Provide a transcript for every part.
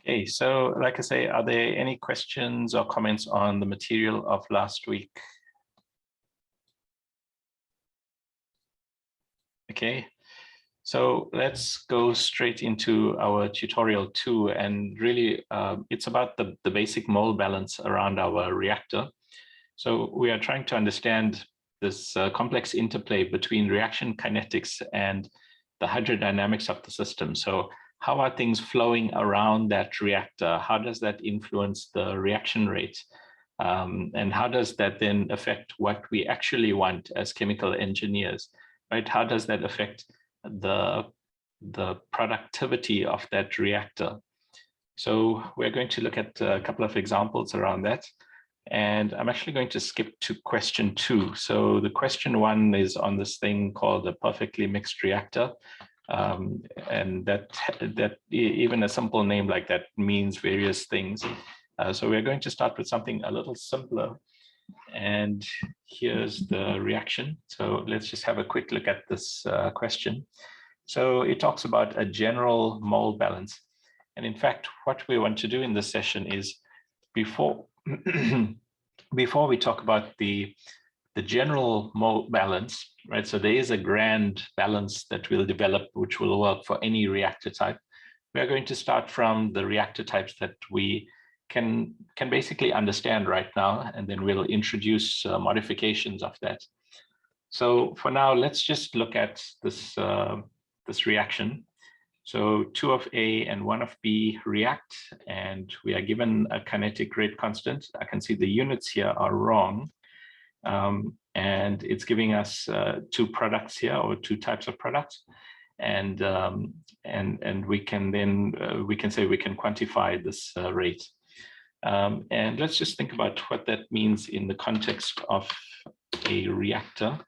Okay, so like I say, are there any questions or comments on the material of last week? Okay, so let's go straight into our tutorial 2, and really it's about the basic mole balance around our reactor. So we are trying to understand this complex interplay between reaction kinetics and the hydrodynamics of the system. So how are things flowing around that reactor? How does that influence the reaction rate? And how does that then affect what we actually want as chemical engineers, right? How does that affect the productivity of that reactor? So we're going to look at a couple of examples around that. And I'm actually going to skip to question 2. So the question 1 is on this thing called a perfectly mixed reactor. And that even a simple name like that means various things. So we're going to start with something a little simpler. And here's the reaction. So let's just have a quick look at this question. So it talks about a general mole balance. And in fact, what we want to do in this session is before we talk about the general mole balance, right? So there is a grand balance that we'll develop, which will work for any reactor type. We are going to start from the reactor types that we can basically understand right now, and then we'll introduce modifications of that. So for now, let's just look at this this reaction. So 2 of A and 1 of B react, and we are given a kinetic rate constant. I can see the units here are wrong. And it's giving us 2 products here, or 2 types of products. And we can then, we can say we can quantify this rate. And let's just think about what that means in the context of a reactor.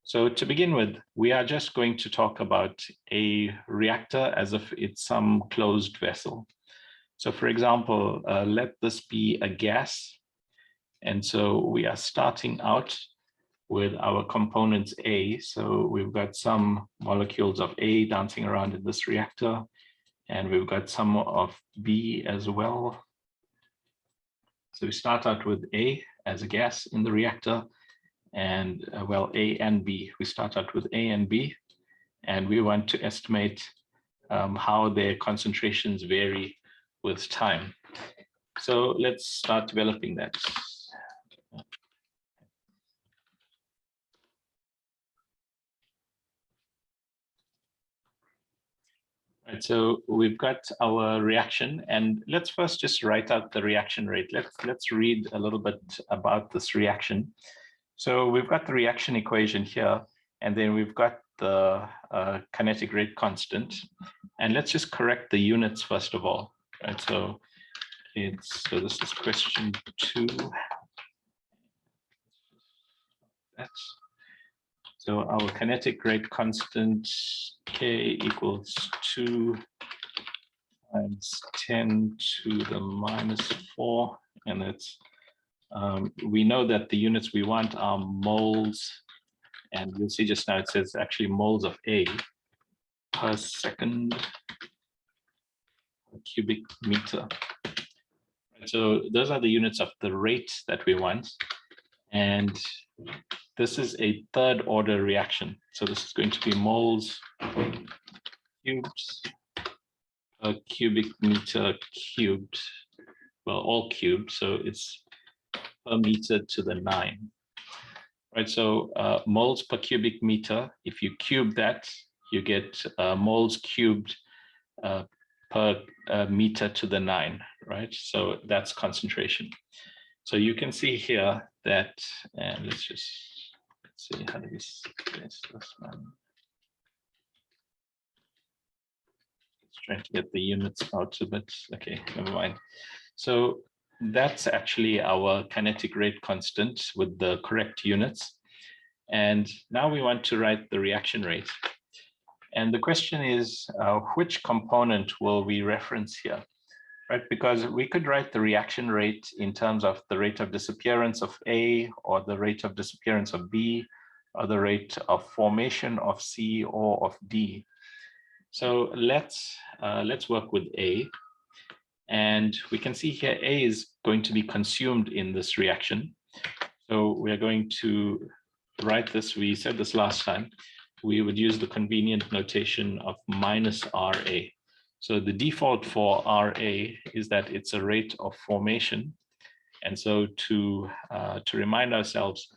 So to begin with, we are just going to talk about a reactor as if it's some closed vessel. So for example, let this be a gas. And so we are starting out with our components A. So we've got some molecules of A dancing around in this reactor, and we've got some of B as well. So we start out with A as a gas in the reactor, and well, A and B. We start out with A and B, and we want to estimate how their concentrations vary with time. So let's start developing that. Right, so we've got our reaction, and let's first just write out the reaction rate. Let's read a little bit about this reaction. So we've got the reaction equation here, and then we've got the kinetic rate constant. And let's just correct the units first of all. Right, so this is question 2. That's so our kinetic rate constant K equals 2 times 10 to the minus 4, and it's we know that the units we want are moles, and you'll see just now it says actually moles of A per second per cubic meter. So those are the units of the rate that we want, and this is a 3rd order reaction. So this is going to be moles cubed per cubic meter cubed, well, all cubed, so it's per meter to the 9. Right, so moles per cubic meter, if you cube that, you get moles cubed per meter to the 9, right? So that's concentration. So you can see here that, and let's see, how do we place this one? Let's try to get the units out a bit. Okay, never mind. So that's actually our kinetic rate constant with the correct units. And now we want to write the reaction rate. And the question is, which component will we reference here? Right, because we could write the reaction rate in terms of the rate of disappearance of A, or the rate of disappearance of B, or the rate of formation of C or of D. So let's work with A. And we can see here A is going to be consumed in this reaction. So we are going to write this. We said this last time. We would use the convenient notation of minus RA. So the default for RA is that it's a rate of formation. And so to remind ourselves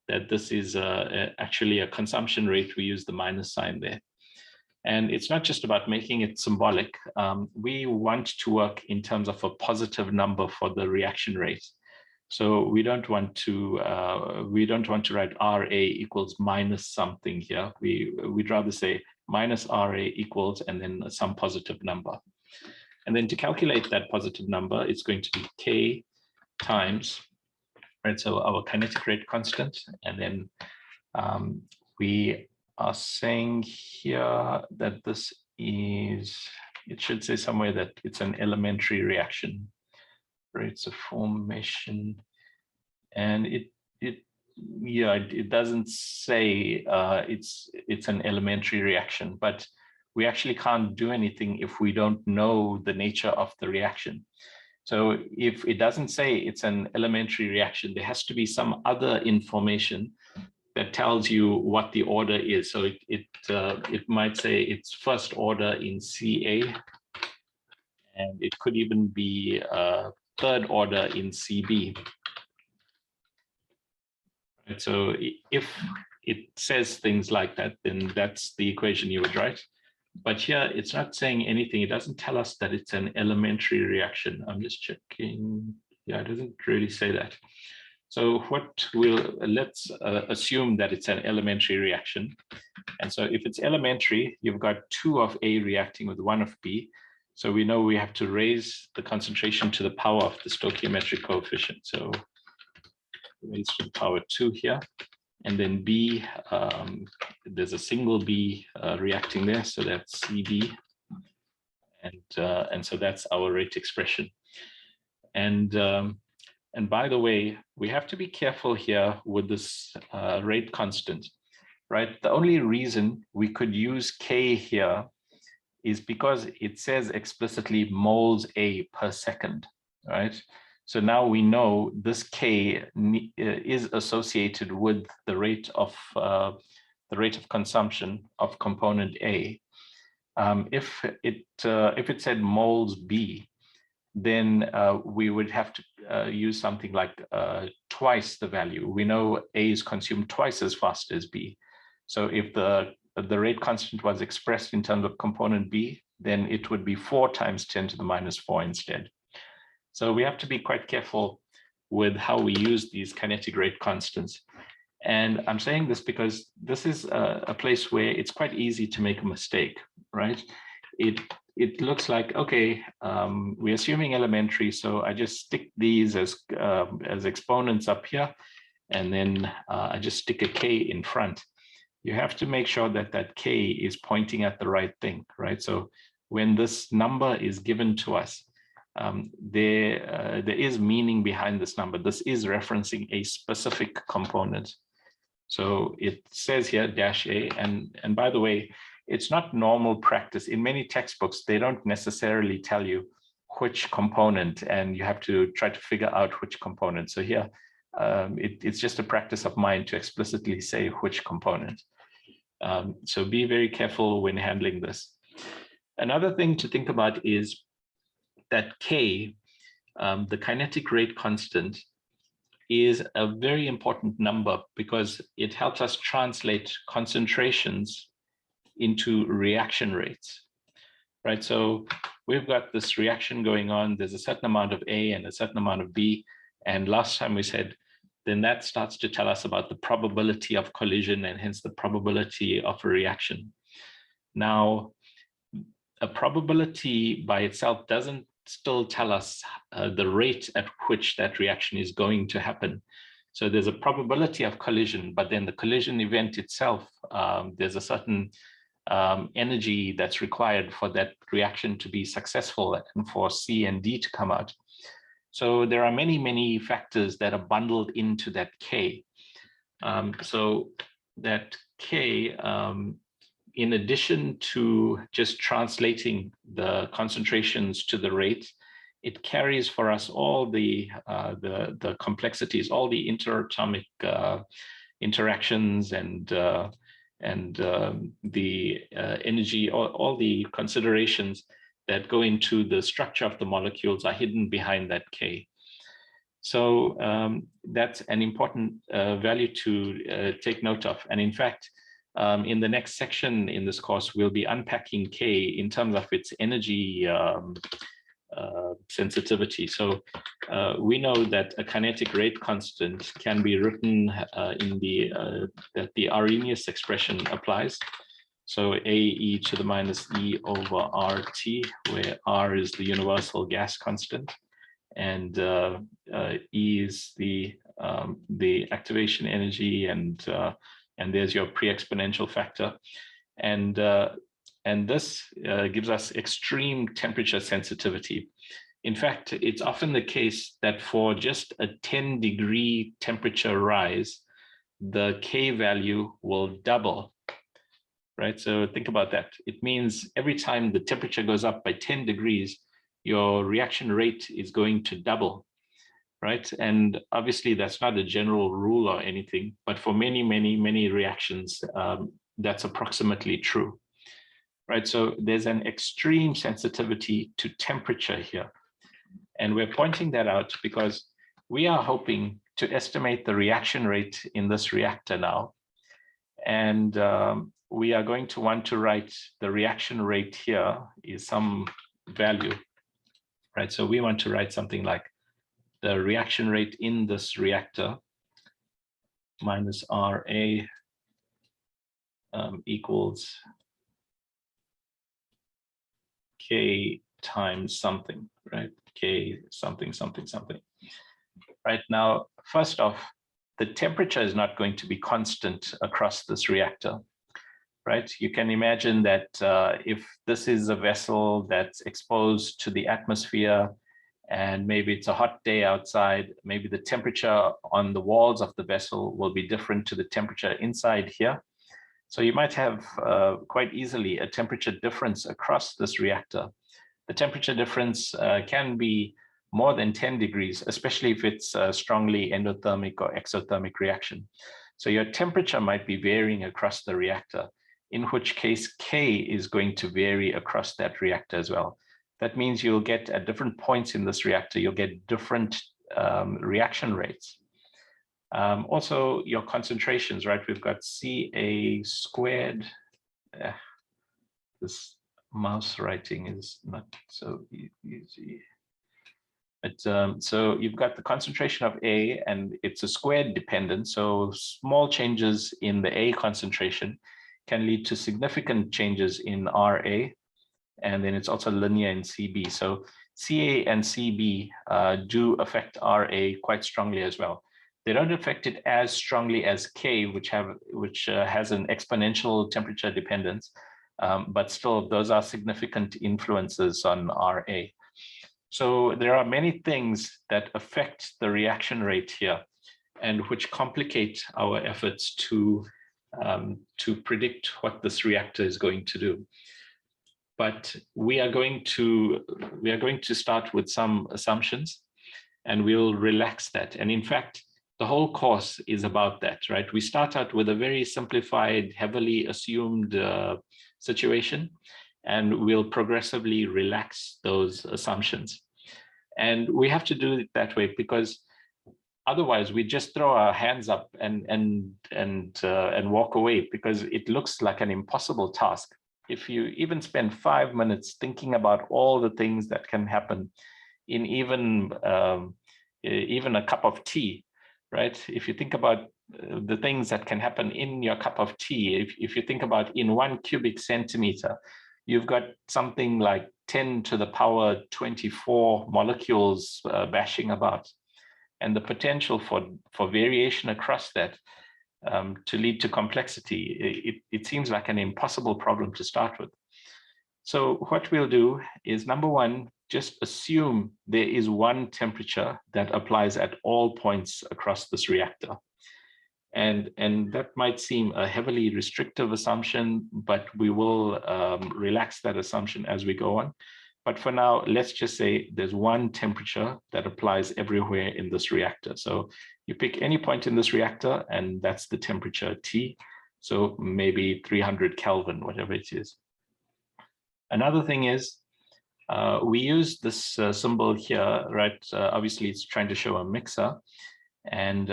that this is actually a consumption rate, we use the minus sign there. And it's not just about making it symbolic. We want to work in terms of a positive number for the reaction rate. So we don't want to write RA equals minus something here. We'd rather say minus RA equals and then some positive number. And then to calculate that positive number, it's going to be K times, right? So our kinetic rate constant, and then we are saying here that this is, it should say somewhere that it's an elementary reaction, rates of formation, and it doesn't say it's an elementary reaction, but we actually can't do anything if we don't know the nature of the reaction. So if it doesn't say it's an elementary reaction, there has to be some other information that tells you what the order is. So it might say it's first order in Ca, and it could even be third order in Cb. Right, so if it says things like that, then that's the equation you would write. But here it's not saying anything. It doesn't tell us that it's an elementary reaction. I'm just checking. Yeah, it doesn't really say that. So let's assume that it's an elementary reaction. And so if it's elementary, you've got 2 of A reacting with 1 of B. So we know we have to raise the concentration to the power of the stoichiometric coefficient. So raise to the power 2 here. And then B, there's a single B reacting there. So that's CB. And so that's our rate expression. And by the way, we have to be careful here with this rate constant, right? The only reason we could use K here is because it says explicitly moles A per second, right? So now we know this K is associated with the rate of consumption of component A. If it said moles B, then we would have to use something like twice the value. We know A is consumed twice as fast as B. So if the rate constant was expressed in terms of component B, then it would be 4 times 10 to the minus 4 instead. So we have to be quite careful with how we use these kinetic rate constants. And I'm saying this because this is a place where it's quite easy to make a mistake, right? It looks like, okay, we're assuming elementary, so I just stick these as exponents up here, and then I just stick a K in front. You have to make sure that that K is pointing at the right thing, right? So when this number is given to us, there is meaning behind this number. This is referencing a specific component. So it says here dash A, and by the way, it's not normal practice. In many textbooks, they don't necessarily tell you which component, and you have to try to figure out which component. So here, it's just a practice of mine to explicitly say which component. So be very careful when handling this. Another thing to think about is that K, the kinetic rate constant, is a very important number because it helps us translate concentrations into reaction rates, right? So we've got this reaction going on. There's a certain amount of A and a certain amount of B. And last time we said, then that starts to tell us about the probability of collision and hence the probability of a reaction. Now, a probability by itself doesn't still tell us the rate at which that reaction is going to happen. So there's a probability of collision, but then the collision event itself, there's a certain energy that's required for that reaction to be successful and for C and D to come out. So there are many, many factors that are bundled into that K. So that K, in addition to just translating the concentrations to the rate, it carries for us all the complexities, all the interatomic interactions and the energy, all the considerations that go into the structure of the molecules are hidden behind that K. So that's an important value to take note of. And in fact, in the next section in this course, we'll be unpacking K in terms of its energy sensitivity. So we know that a kinetic rate constant can be written in that the Arrhenius expression applies. So AE to the minus E over RT, where R is the universal gas constant, and E is the activation energy, and there's your pre-exponential factor, and this gives us extreme temperature sensitivity. In fact, it's often the case that for just a 10-degree temperature rise, the K value will double, right? So think about that. It means every time the temperature goes up by 10 degrees, your reaction rate is going to double, right? And obviously that's not a general rule or anything, but for many, many, many reactions, that's approximately true, right? So there's an extreme sensitivity to temperature here. And we're pointing that out because we are hoping to estimate the reaction rate in this reactor now. And we are going to want to write the reaction rate here is some value, right? So we want to write something like the reaction rate in this reactor minus RA equals K times something, right? K something, something, something. Right now, first off, the temperature is not going to be constant across this reactor, right? You can imagine that if this is a vessel that's exposed to the atmosphere and maybe it's a hot day outside, maybe the temperature on the walls of the vessel will be different to the temperature inside here. So you might have quite easily a temperature difference across this reactor. The temperature difference can be more than 10 degrees, especially if it's a strongly endothermic or exothermic reaction. So your temperature might be varying across the reactor, in which case K is going to vary across that reactor as well. That means you'll get at different points in this reactor, you'll get different reaction rates. Also, your concentrations, right? We've got Ca squared. This mouse writing is not so easy. But, so you've got the concentration of A, and it's a squared dependent. So small changes in the A concentration can lead to significant changes in Ra, and then it's also linear in Cb. So Ca and Cb do affect Ra quite strongly as well. They don't affect it as strongly as K, which has an exponential temperature dependence, but still those are significant influences on Ra. So there are many things that affect the reaction rate here, and which complicate our efforts to predict what this reactor is going to do. But we are going to start with some assumptions, and we'll relax that. And in fact, the whole course is about that, right? We start out with a very simplified, heavily assumed situation, and we'll progressively relax those assumptions. And we have to do it that way because otherwise we just throw our hands up and walk away, because it looks like an impossible task. If you even spend 5 minutes thinking about all the things that can happen in even a cup of tea, right? If you think about the things that can happen in your cup of tea, if you think about in 1 cubic centimeter, you've got something like 10 to the power 24 molecules bashing about. And the potential for variation across that to lead to complexity, it seems like an impossible problem to start with. So what we'll do is, number one, just assume there is one temperature that applies at all points across this reactor. And that might seem a heavily restrictive assumption, but we will relax that assumption as we go on. But for now, let's just say there's one temperature that applies everywhere in this reactor. So you pick any point in this reactor, and that's the temperature T. So maybe 300 Kelvin, whatever it is. Another thing is, we use this symbol here, right? Obviously, it's trying to show a mixer. And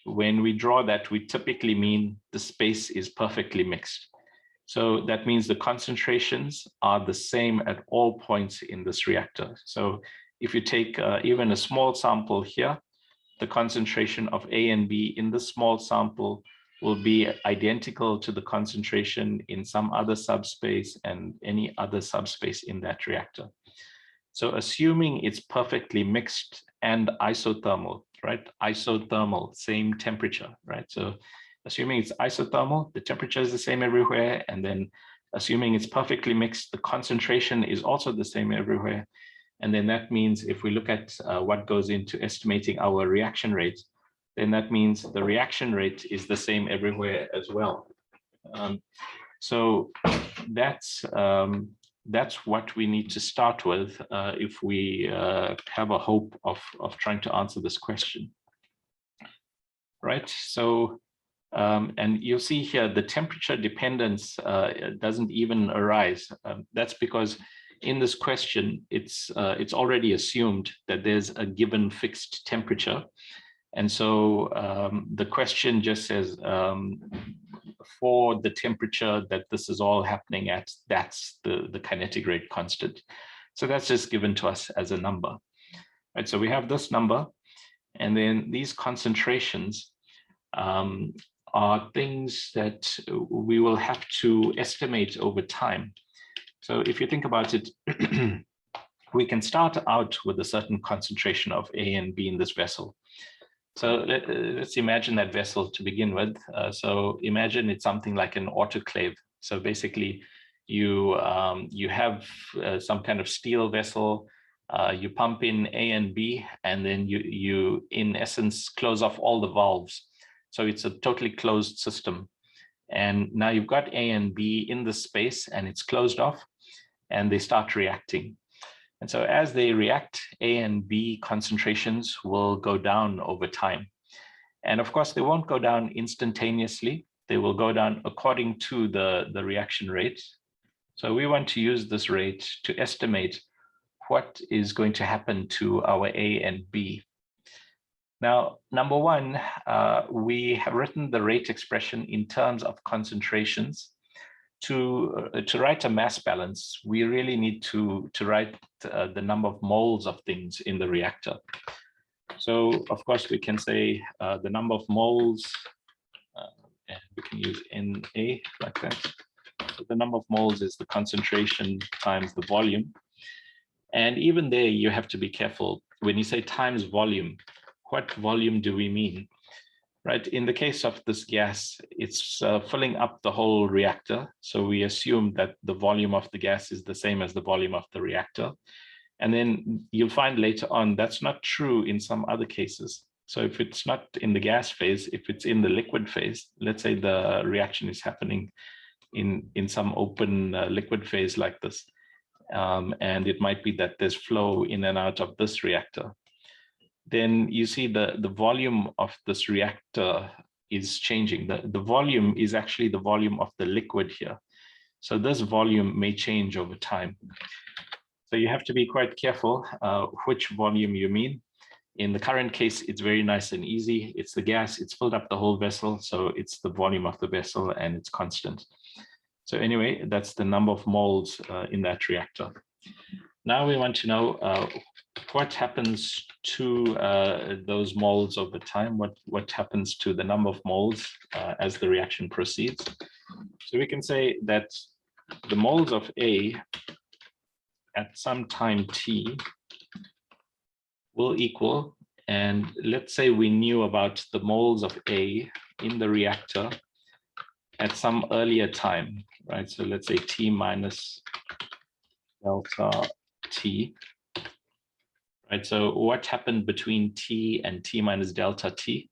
when we draw that, we typically mean the space is perfectly mixed. So that means the concentrations are the same at all points in this reactor. So if you take even a small sample here, the concentration of A and B in the small sample will be identical to the concentration in some other subspace and any other subspace in that reactor. So assuming it's perfectly mixed and isothermal, right? Isothermal, same temperature, right? So assuming it's isothermal, the temperature is the same everywhere. And then assuming it's perfectly mixed, the concentration is also the same everywhere. And then that means if we look at what goes into estimating our reaction rate, then that means the reaction rate is the same everywhere as well. So that's what we need to start with if we have a hope of trying to answer this question. Right, so and you'll see here the temperature dependence doesn't even arise. That's because in this question, it's already assumed that there's a given fixed temperature. And so the question just says, for the temperature that this is all happening at, that's the kinetic rate constant. So that's just given to us as a number. Right, so we have this number, and then these concentrations are things that we will have to estimate over time. So if you think about it, we can start out with a certain concentration of A and B in this vessel. So let's imagine that vessel to begin with. So imagine it's something like an autoclave. So basically, you have some kind of steel vessel. You pump in A and B, and then you in essence close off all the valves. So it's a totally closed system. And now you've got A and B in the space, and it's closed off, and they start reacting. And so as they react, A and B concentrations will go down over time. And of course, they won't go down instantaneously. They will go down according to the reaction rate. So we want to use this rate to estimate what is going to happen to our A and B. Now, number one, we have written the rate expression in terms of concentrations. To write a mass balance, we really need to write the number of moles of things in the reactor. So, of course, we can say the number of moles, and we can use Na like that. So the number of moles is the concentration times the volume. And even there, you have to be careful. When you say times volume, what volume do we mean? Right, in the case of this gas, it's filling up the whole reactor. So we assume that the volume of the gas is the same as the volume of the reactor. And then you'll find later on that's not true in some other cases. So if it's not in the gas phase, if it's in the liquid phase, let's say the reaction is happening in some open liquid phase like this. And it might be that there's flow in and out of this reactor. Then you see the volume of this reactor is changing. The volume is actually the volume of the liquid here. So this volume may change over time. So you have to be quite careful which volume you mean. In the current case, it's very nice and easy. It's the gas, it's filled up the whole vessel. So it's the volume of the vessel and it's constant. So anyway, that's the number of moles in that reactor. Now we want to know what happens to those moles over time, what happens to the number of moles as the reaction proceeds. So we can say that the moles of A at some time t will equal, and let's say we knew about the moles of A in the reactor at some earlier time, right? So let's say t minus delta t. Right, so what happened between t and t minus delta t?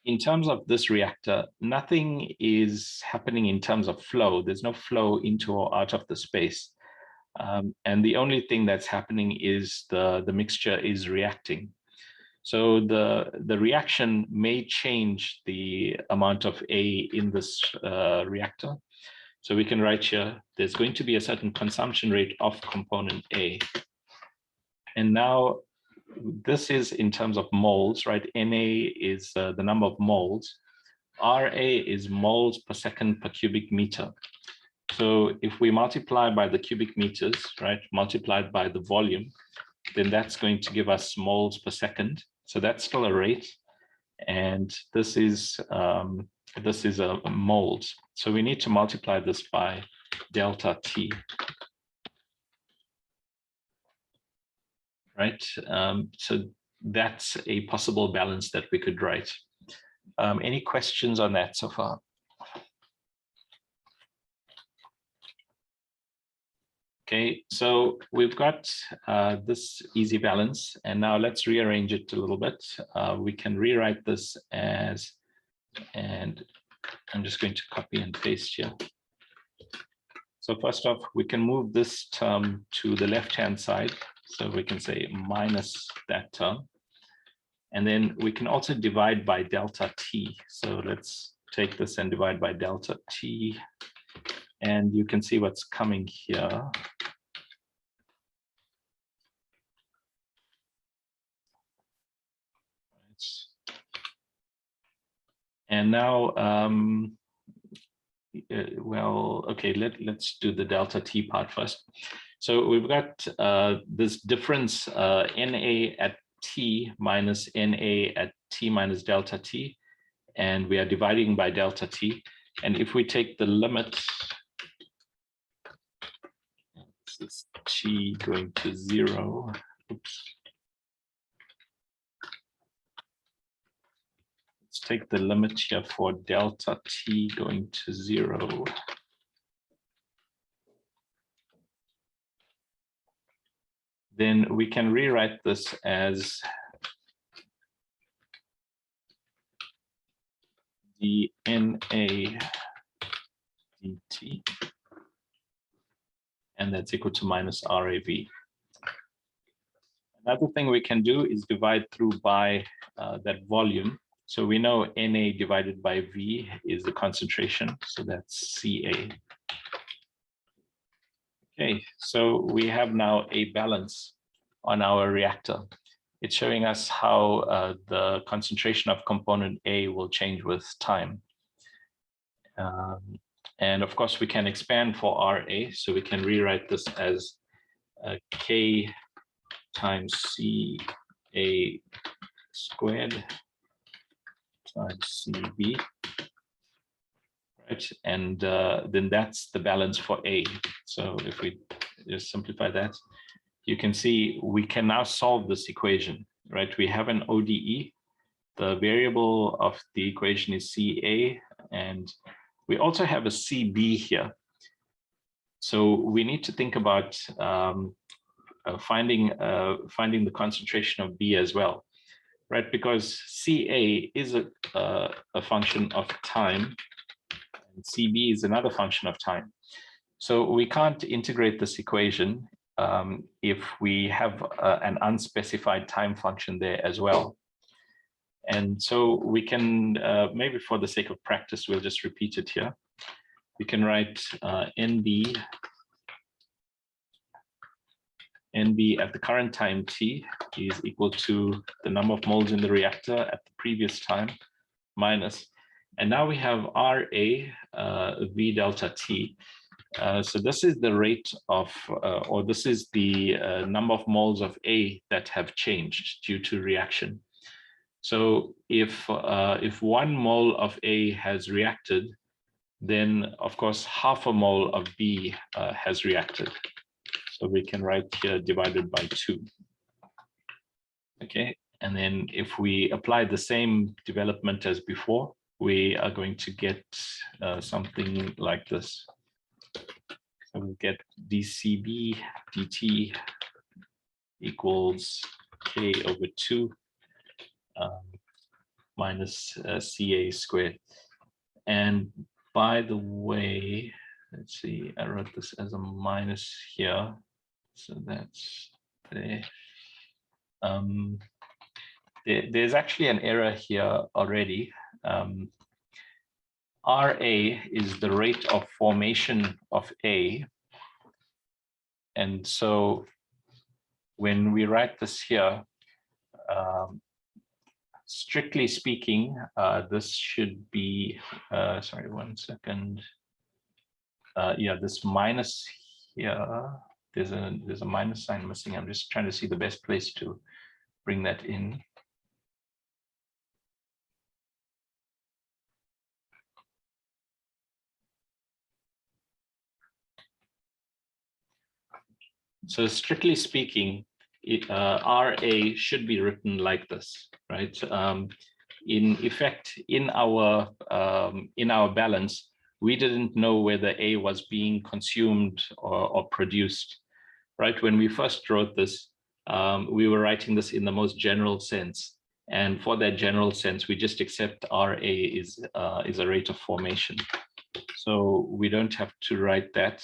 In terms of this reactor, nothing is happening in terms of flow. There's no flow into or out of the space. And the only thing that's happening is the mixture is reacting. So the reaction may change the amount of A in this reactor. So we can write here, there's going to be a certain consumption rate of component A. And now this is in terms of moles, right? Na is the number of moles. Ra is moles per second per cubic meter. So if we multiply by the cubic meters, right, multiplied by the volume, then that's going to give us moles per second. So that's still a rate. And this is a moles. So we need to multiply this by delta T. Right? So that's a possible balance that we could write. Any questions on that so far? Okay, so we've got this easy balance, and now let's rearrange it a little bit. We can rewrite this as, and I'm just going to copy and paste here. So first off, we can move this term to the left-hand side. So we can say minus that term. And then we can also divide by delta T. So let's take this and divide by delta T. And you can see what's coming here. And now, well, okay, let's do the delta T part first. So we've got this difference Na at T minus Na at T minus delta T, and we are dividing by delta T. And if we take the limit, this is T going to 0, oops. Let's take the limit here for delta T going to 0. Then we can rewrite this as dNA dt, and that's equal to minus RAV. Another thing we can do is divide through by that volume. So we know Na divided by V is the concentration, so that's Ca. Okay, so we have now a balance on our reactor. It's showing us how the concentration of component A will change with time. And of course, we can expand for Ra, so we can rewrite this as K times Ca squared times Cb, right? And then that's the balance for A. So if we just simplify that, you can see we can now solve this equation, right? We have an ODE. The variable of the equation is Ca, and we also have a Cb here. So we need to think about finding the concentration of B as well, right? Because Ca is a function of time, and Cb is another function of time. So we can't integrate this equation if we have an unspecified time function there as well. And so we can, maybe for the sake of practice, we'll just repeat it here. We can write NB at the current time t is equal to the number of moles in the reactor at the previous time minus, and now we have Ra V delta T. So this is the rate of, or this is the number of moles of A that have changed due to reaction. So if 1 mole of A has reacted, then of course half a mole of B has reacted. So we can write here divided by 2. Okay, and then if we apply the same development as before, we are going to get something like this. So we'll get dCb dt equals K over 2 minus Ca squared. And by the way, let's see, I wrote this as a minus here. So that's there. There's actually an error here already. RA is the rate of formation of A. And so when we write this here, strictly speaking, this should be, sorry, 1 second. Yeah, this minus here, there's a minus sign missing. I'm just trying to see the best place to bring that in. So strictly speaking, RA should be written like this, right? In effect, in our balance, we didn't know whether A was being consumed or produced, right? When we first wrote this, we were writing this in the most general sense. And for that general sense, we just accept RA is a rate of formation. So we don't have to write that.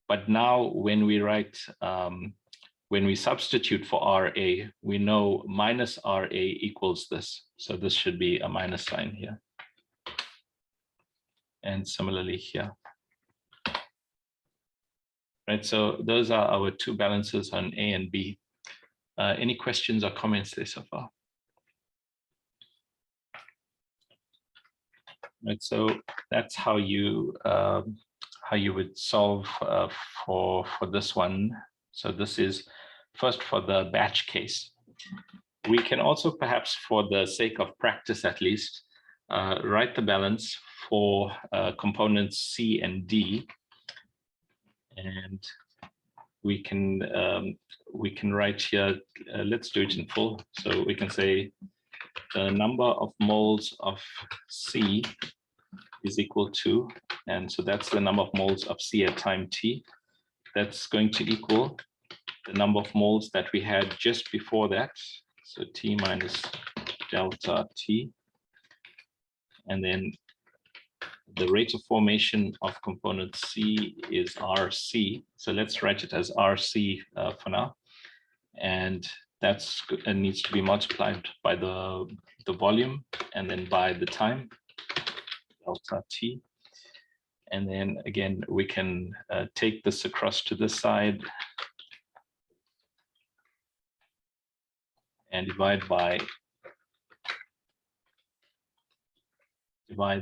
But now when we write, when we substitute for RA, we know minus RA equals this. So this should be a minus sign here. And similarly here. Right, so those are our two balances on A and B. Any questions or comments there so far? Right, so that's how you would solve for this one. So this is first for the batch case. We can also perhaps, for the sake of practice at least, write the balance for components C and D, and we can write here. Let's do it in full. So we can say the number of moles of C is equal to, and so that's the number of moles of C at time t. That's going to equal the number of moles that we had just before that. So T minus delta T. And then the rate of formation of component C is RC. So let's write it as RC for now. And that's needs to be multiplied by the volume and then by the time, delta T. And then again, we can take this across to this side and divide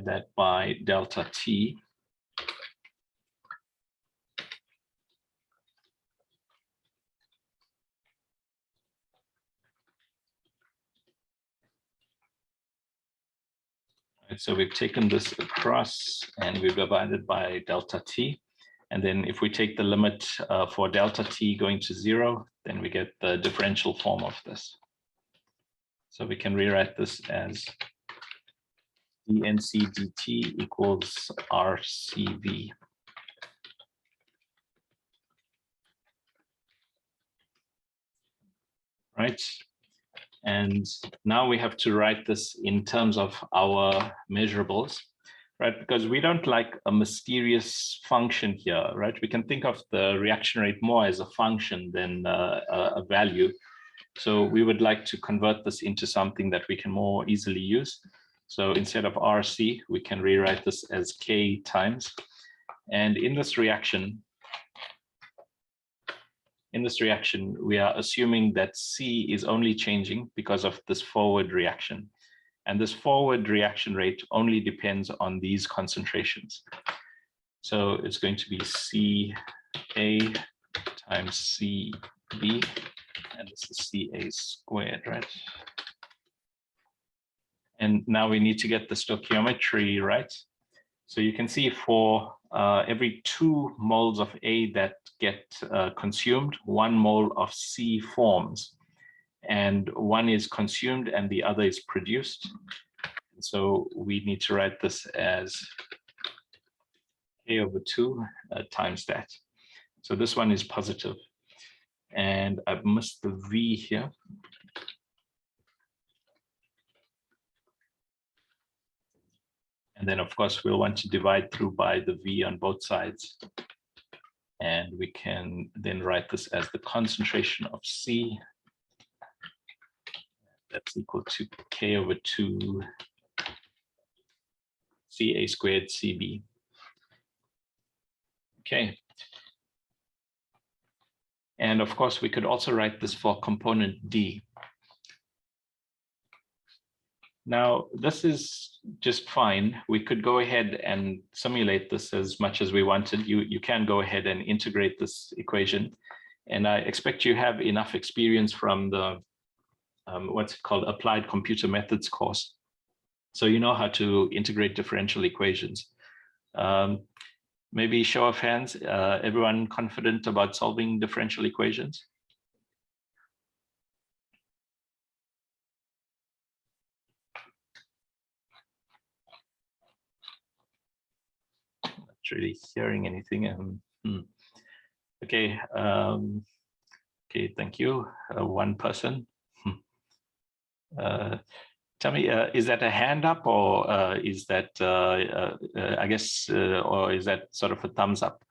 that by delta T. Right, so we've taken this across and we've divided by delta T. And then if we take the limit for delta T going to 0, then we get the differential form of this. So we can rewrite this as dNC dt equals RCV. Right? And now we have to write this in terms of our measurables, right? Because we don't like a mysterious function here, right? We can think of the reaction rate more as a function than a value. So we would like to convert this into something that we can more easily use. So instead of RC, we can rewrite this as K times. And in this reaction, we are assuming that C is only changing because of this forward reaction. And this forward reaction rate only depends on these concentrations. So it's going to be CA times CB, and this is CA squared, right? And now we need to get the stoichiometry right. So you can see for every 2 moles of A that get consumed, 1 mole of C forms, and one is consumed and the other is produced. And so we need to write this as K over 2 times that. So this one is positive. And I've missed the V here. And then, of course, we'll want to divide through by the V on both sides. And we can then write this as the concentration of C. That's equal to K over 2 Ca squared Cb. Okay. And of course, we could also write this for component D. Now, this is just fine. We could go ahead and simulate this as much as we wanted. You can go ahead and integrate this equation. And I expect you have enough experience from the, what's it called, Applied Computer Methods course. So you know how to integrate differential equations. Maybe show of hands, everyone confident about solving differential equations? Really hearing anything. Okay, okay, thank you. One person. Tell me, is that a hand up, or is that, I guess, or is that sort of a thumbs up?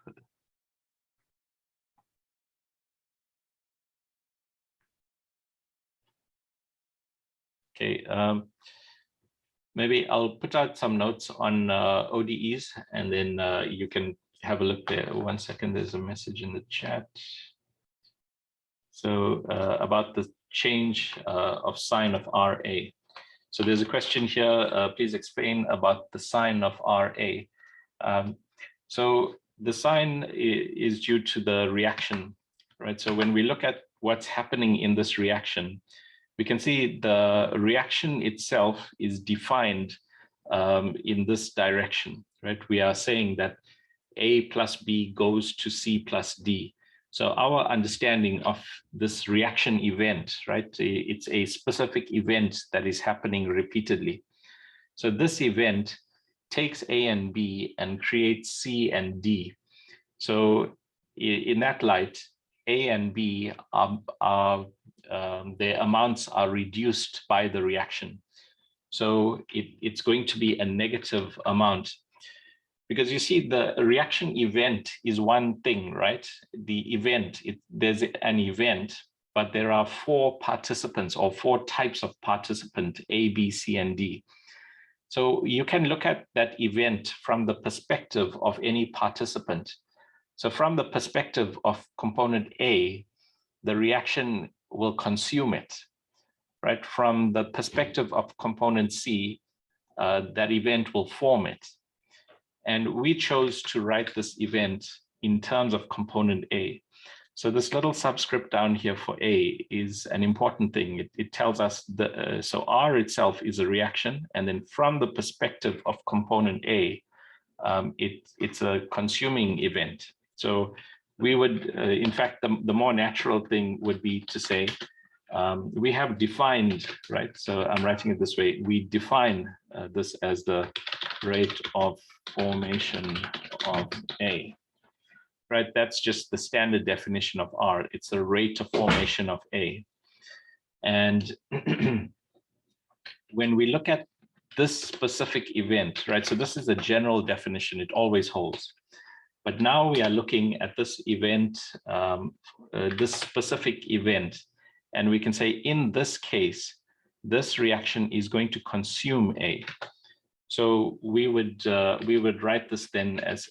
Okay, maybe I'll put out some notes on ODEs, and then you can have a look there. 1 second, there's a message in the chat. So about the change of sign of RA. So there's a question here, please explain about the sign of RA. So the sign is due to the reaction, right? So when we look at what's happening in this reaction, we can see the reaction itself is defined in this direction, right? We are saying that A plus B goes to C plus D. So our understanding of this reaction event, right? It's a specific event that is happening repeatedly. So this event takes A and B and creates C and D. So in that light, A and B their amounts are reduced by the reaction. So it's going to be a negative amount. Because you see, the reaction event is one thing, right? The event, there's an event, but there are 4 participants or 4 types of participant, A, B, C, and D. So you can look at that event from the perspective of any participant. So from the perspective of component A, the reaction will consume it, right? From the perspective of component C, that event will form it. And we chose to write this event in terms of component A. So this little subscript down here for A is an important thing. It tells us so R itself is a reaction, and then from the perspective of component A, it's a consuming event. So we would, in fact, the more natural thing would be to say, we have defined, right? So I'm writing it this way. We define this as the rate of formation of A, right? That's just the standard definition of R. It's the rate of formation of A. And when we look at this specific event, right? So this is a general definition. It always holds. But now we are looking at this event, this specific event, and we can say in this case, this reaction is going to consume A. So we would write this then as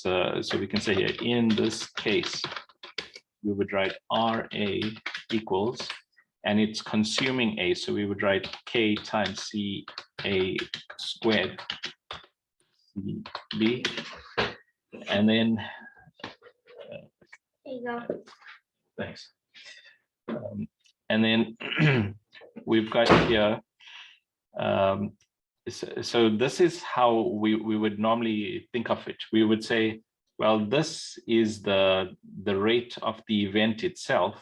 so we can say here, in this case, we would write RA equals, and it's consuming A. So we would write K times CA squared CB. And then, there you go. Thanks. And then we've got here, so this is how we would normally think of it. We would say, well, this is the rate of the event itself.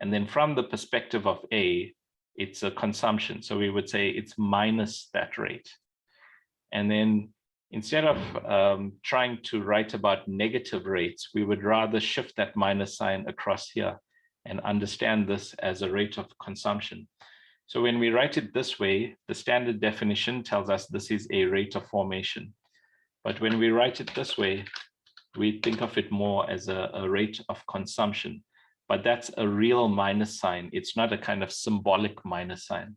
And then from the perspective of A, it's a consumption. So we would say it's minus that rate. And then instead of trying to write about negative rates, we would rather shift that minus sign across here and understand this as a rate of consumption. So when we write it this way, the standard definition tells us this is a rate of formation. But when we write it this way, we think of it more as a rate of consumption. But that's a real minus sign. It's not a kind of symbolic minus sign.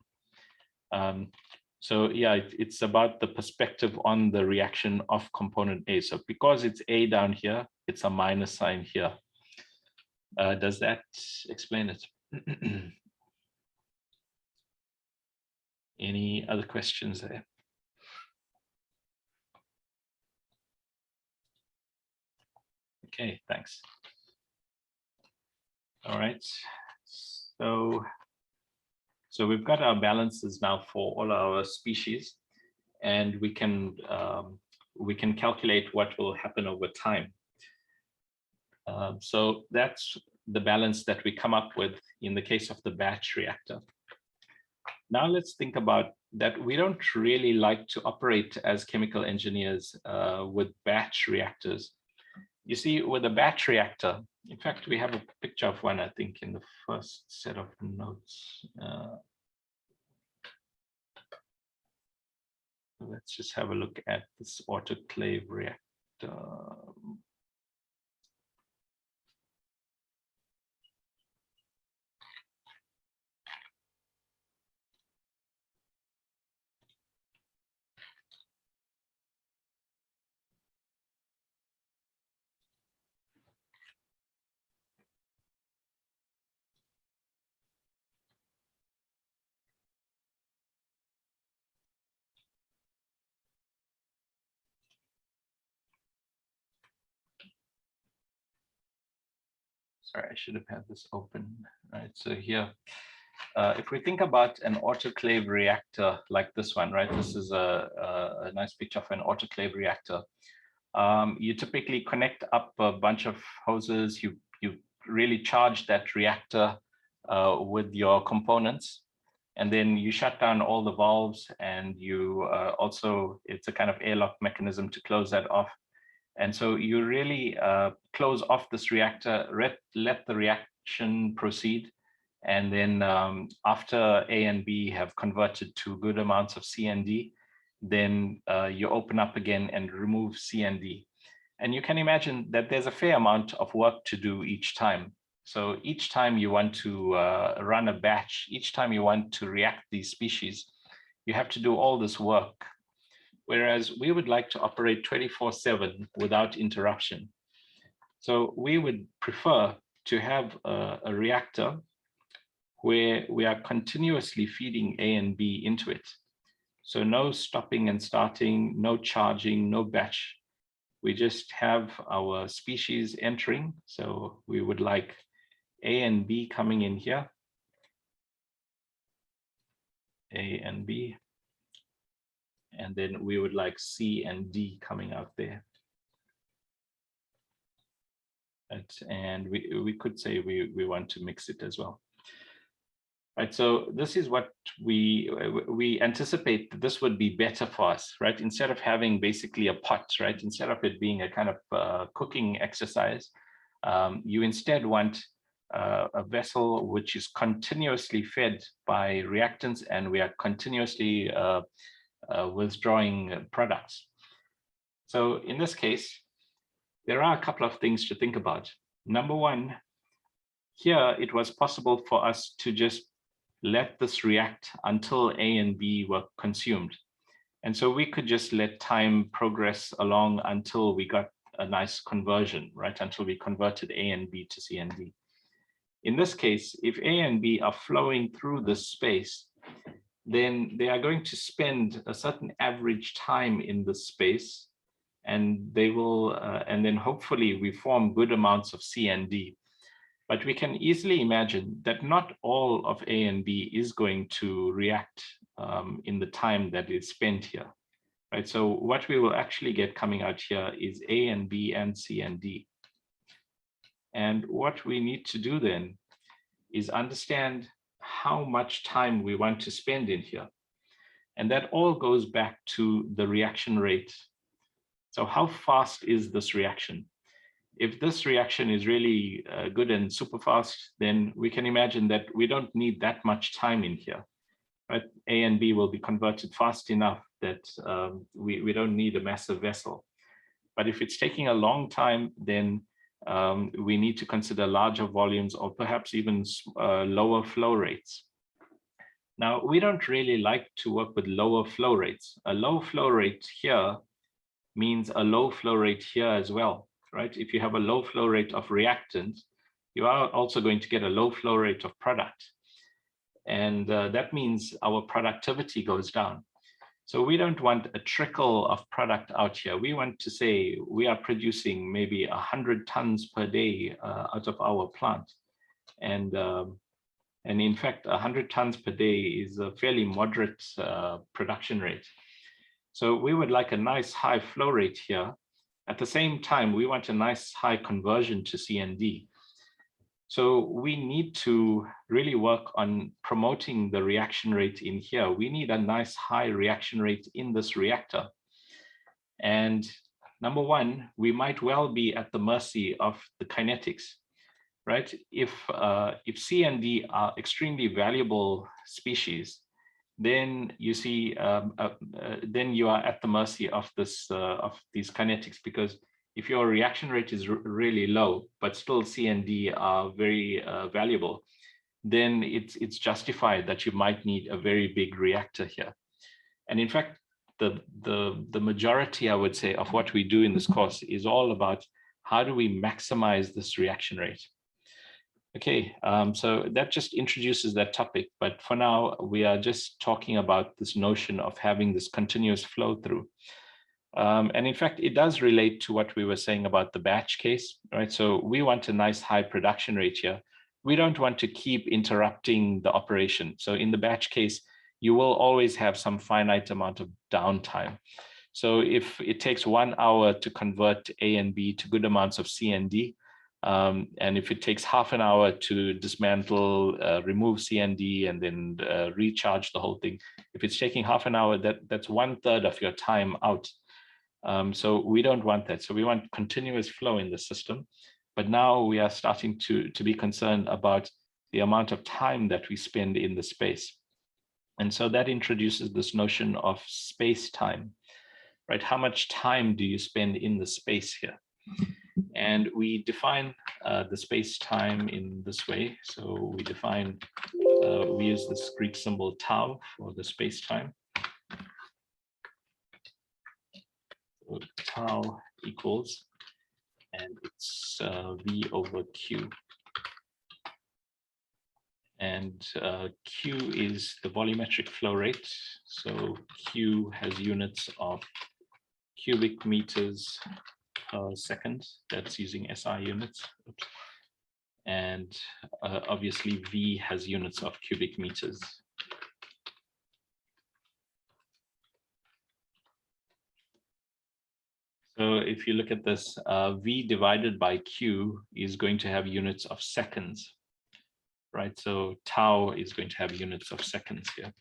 So yeah, it's about the perspective on the reaction of component A. So because it's A down here, it's a minus sign here. Does that explain it? Any other questions there? Okay, thanks. All right. So we've got our balances now for all our species, and we can calculate what will happen over time. So that's the balance that we come up with in the case of the batch reactor. Now let's think about that. We don't really like to operate as chemical engineers with batch reactors. You see, with a batch reactor, in fact, we have a picture of one, I think, in the first set of notes. Let's just have a look at this autoclave reactor. Sorry, I should have had this open. Right, so here, if we think about an autoclave reactor like this one, right, this is a nice picture of an autoclave reactor. You typically connect up a bunch of hoses. You really charge that reactor with your components, and then you shut down all the valves, and you also, it's a kind of airlock mechanism to close that off. And so you really close off this reactor, let the reaction proceed. And then after A and B have converted to good amounts of C and D, then you open up again and remove C and D. And you can imagine that there's a fair amount of work to do each time. So each time you want to run a batch, each time you want to react these species, you have to do all this work. Whereas we would like to operate 24/7 without interruption. So we would prefer to have a reactor where we are continuously feeding A and B into it. So no stopping and starting, no charging, no batch. We just have our species entering. So we would like A and B coming in here, A and B. And then we would like C and D coming out there. And we could say we want to mix it as well. Right, so this is what we anticipate that this would be better for us, right? Instead of having basically a pot, right? Instead of it being a kind of cooking exercise, you instead want a vessel which is continuously fed by reactants, and we are continuously withdrawing products. So in this case, there are a couple of things to think about. Number one, here it was possible for us to just let this react until A and B were consumed. And so we could just let time progress along until we got a nice conversion, right? Until we converted A and B to C and D. In this case, if A and B are flowing through this space, then they are going to spend a certain average time in this space, and they will, and then hopefully we form good amounts of C and D. But we can easily imagine that not all of A and B is going to react in the time that is spent here, right? So what we will actually get coming out here is A and B and C and D. And what we need to do then is understand how much time we want to spend in here. And that all goes back to the reaction rate. So how fast is this reaction? If this reaction is really good and super fast, then we can imagine that we don't need that much time in here. right? A and B will be converted fast enough that we don't need a massive vessel. But if it's taking a long time, then we need to consider larger volumes or perhaps even lower flow rates. Now, we don't really like to work with lower flow rates. A low flow rate here means a low flow rate here as well, right? If you have a low flow rate of reactant, you are also going to get a low flow rate of product. And that means our productivity goes down. So we don't want a trickle of product out here. We want to say we are producing maybe 100 tons per day out of our plant. And in fact, 100 tons per day is a fairly moderate production rate. So we would like a nice high flow rate here. At the same time, we want a nice high conversion to CND. So we need to really work on promoting the reaction rate in here. We need a nice high reaction rate in this reactor. And number one, we might well be at the mercy of the kinetics, right? If C and D are extremely valuable species, then you see, then you are at the mercy of these kinetics, because if your reaction rate is really low, but still C and D are very valuable, then it's justified that you might need a very big reactor here. And in fact, the majority, I would say, of what we do in this course is all about how do we maximize this reaction rate. Okay, so that just introduces that topic, but for now, we are just talking about this notion of having this continuous flow through. And in fact, it does relate to what we were saying about the batch case, right? So we want a nice high production rate here. We don't want to keep interrupting the operation. So in the batch case, you will always have some finite amount of downtime. So if it takes 1 hour to convert A and B to good amounts of C and D, and if it takes half an hour to dismantle, remove C and D, and then recharge the whole thing, if it's taking half an hour, that's 1/3 of your time out. So we don't want that. So we want continuous flow in the system. But now we are starting to be concerned about the amount of time that we spend in the space. And so that introduces this notion of space-time, right? How much time do you spend in the space here? And we define the space-time in this way. So we define, we use this Greek symbol tau for the space-time. So tau equals, and it's V over Q. And Q is the volumetric flow rate. So Q has units of cubic meters per second. That's using SI units. Oops. And obviously V has units of cubic meters. So if you look at this, V divided by Q is going to have units of seconds, right? So tau is going to have units of seconds here.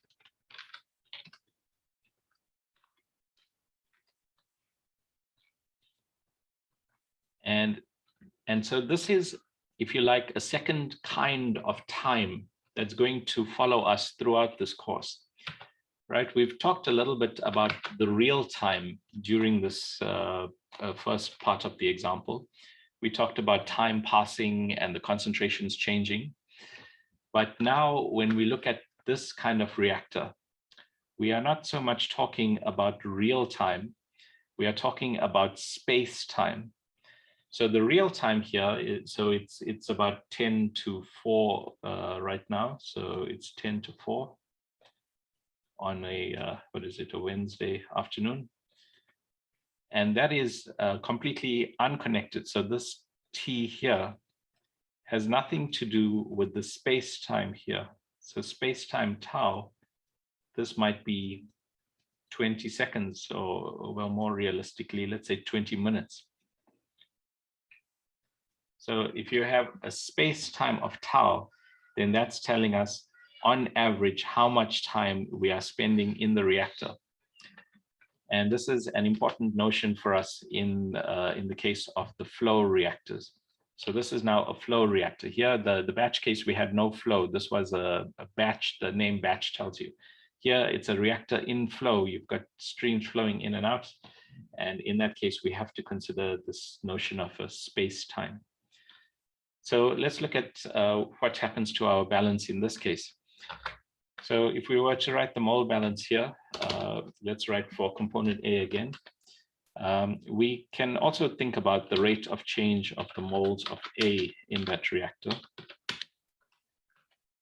And so this is, if you like, a second kind of time that's going to follow us throughout this course, right? We've talked a little bit about the real time during this first part of the example. We talked about time passing and the concentrations changing. But now when we look at this kind of reactor, we are not so much talking about real time. We are talking about space time. So the real time here is, so it's about 10 to 4 right now. So it's 10 to 4 on a, what is it, a Wednesday afternoon. And that is completely unconnected. So this T here has nothing to do with the space-time here. So space-time tau, this might be 20 seconds or well, more realistically, let's say 20 minutes. So if you have a space-time of tau, then that's telling us on average how much time we are spending in the reactor. And this is an important notion for us in the case of the flow reactors. So this is now a flow reactor. Here, the batch case, we had no flow. This was a batch, the name batch tells you. Here it's a reactor inflow. You've got streams flowing in and out. And in that case, we have to consider this notion of a space-time. So let's look at what happens to our balance in this case. So if we were to write the mole balance here, let's write for component A again. We can also think about the rate of change of the moles of A in that reactor.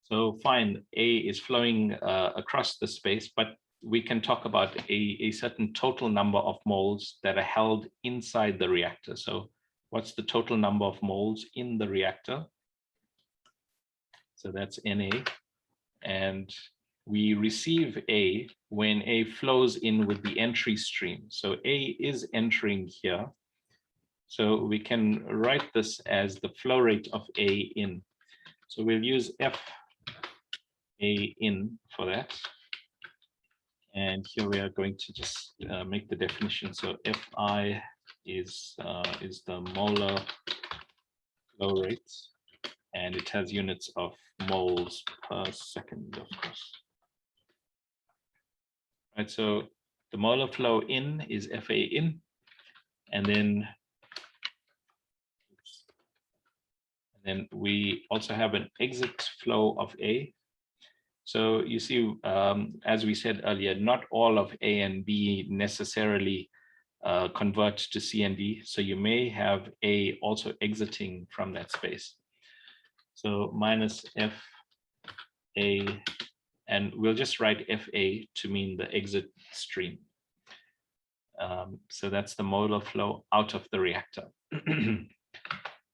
So fine, A is flowing across the space, but we can talk about a certain total number of moles that are held inside the reactor. So what's the total number of moles in the reactor? So that's Na. And we receive A when A flows in with the entry stream. So A is entering here. So we can write this as the flow rate of A in. So we'll use F A in for that. And here we are going to just make the definition. So Fi is the molar flow rate, and it has units of moles per second, of course. Right, so the molar flow in is Fa in, and then we also have an exit flow of A. So you see, as we said earlier, not all of A and B necessarily convert to C and D. So you may have A also exiting from that space. So minus Fa, and we'll just write Fa to mean the exit stream. So that's the molar flow out of the reactor.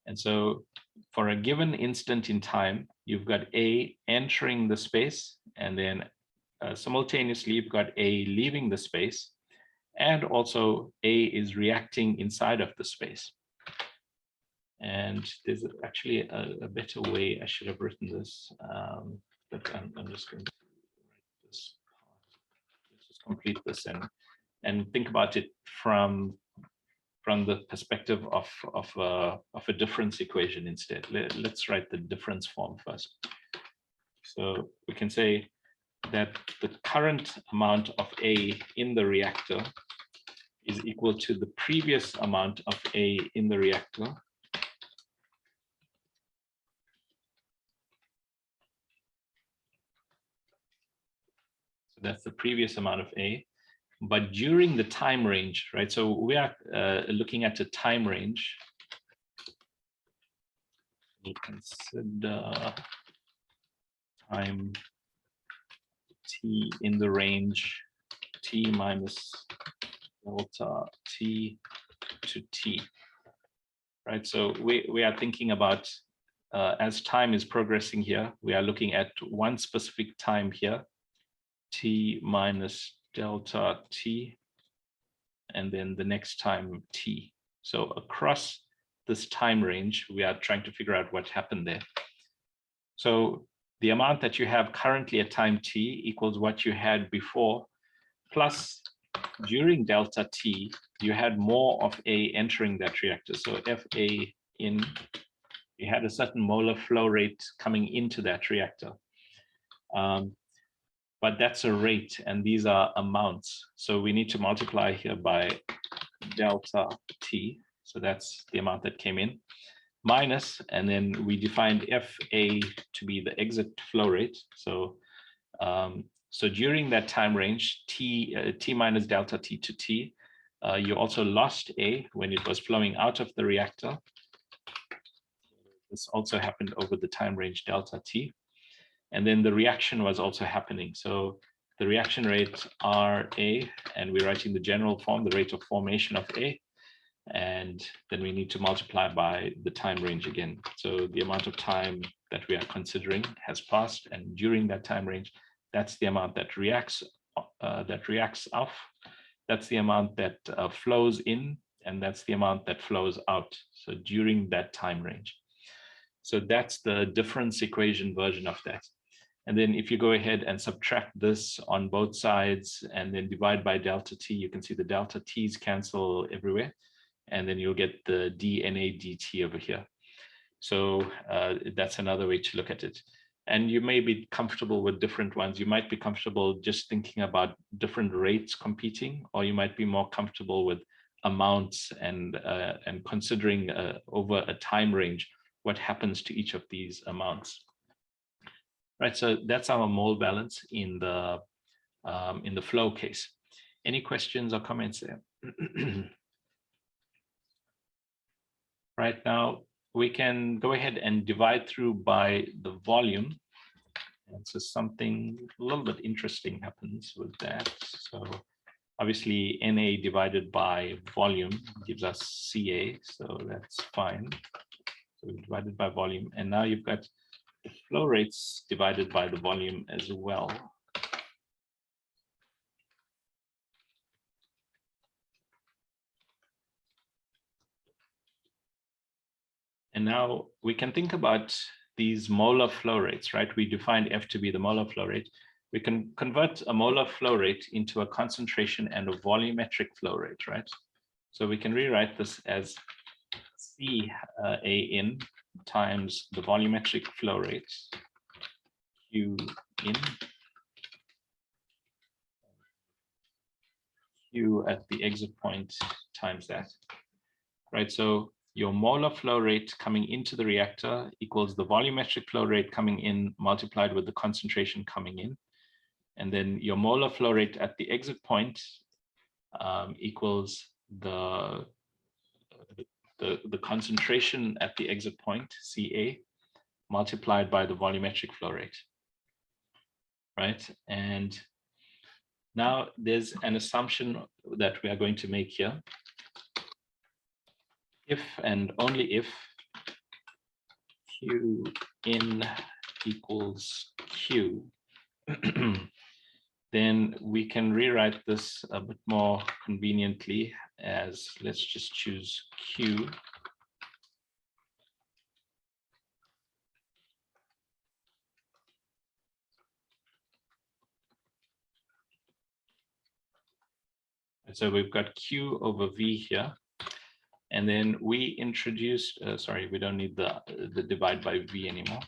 And so for a given instant in time, you've got A entering the space, and then simultaneously you've got A leaving the space, and also A is reacting inside of the space. And there's actually a better way I should have written this, but I'm just going to write this part. Let's just complete this and think about it from the perspective of a difference equation instead. Let's write the difference form first. So we can say that the current amount of A in the reactor is equal to the previous amount of A in the reactor so that's the previous amount of A. But during the time range, right? So we are looking at a time range. We consider time t in the range t minus delta t to t, right? So we are thinking about as time is progressing here, we are looking at one specific time here, t minus delta t, and then the next time t. So across this time range, we are trying to figure out what happened there. So the amount that you have currently at time t equals what you had before, plus during delta t, you had more of A entering that reactor. So Fa in, you had a certain molar flow rate coming into that reactor. But that's a rate, and these are amounts. So we need to multiply here by delta t. So that's the amount that came in, minus, and then we defined Fa to be the exit flow rate. So so during that time range, t minus delta t to t, you also lost A when it was flowing out of the reactor. This also happened over the time range delta t. And then the reaction was also happening. So the reaction rate Ra, and we're writing the general form, the rate of formation of A. And then we need to multiply by the time range again. So the amount of time that we are considering has passed, and during that time range, that's the amount that reacts off. That's the amount that flows in, and that's the amount that flows out. So during that time range. So that's the difference equation version of that. And then if you go ahead and subtract this on both sides and then divide by delta t, you can see the delta t's cancel everywhere. And then you'll get the dNA dt over here. So that's another way to look at it. And you may be comfortable with different ones. You might be comfortable just thinking about different rates competing, or you might be more comfortable with amounts and considering over a time range what happens to each of these amounts. Right, so that's our mole balance in the flow case. Any questions or comments there? Right, now we can go ahead and divide through by the volume. And so something a little bit interesting happens with that. So obviously NA divided by volume gives us CA, so that's fine. So we divided by volume, and now you've got the flow rates divided by the volume as well. And now we can think about these molar flow rates, right? We defined F to be the molar flow rate. We can convert a molar flow rate into a concentration and a volumetric flow rate, right? So we can rewrite this as CAin times the volumetric flow rate, Q in, Q at the exit point times that, right? So your molar flow rate coming into the reactor equals the volumetric flow rate coming in multiplied with the concentration coming in. And then your molar flow rate at the exit point equals the concentration at the exit point, Ca, multiplied by the volumetric flow rate, right? And now there's an assumption that we are going to make here. If and only if Q in equals Q, then we can rewrite this a bit more conveniently as, let's just choose Q. And so we've got Q over V here. And then we introduced, sorry, we don't need the divide by V anymore.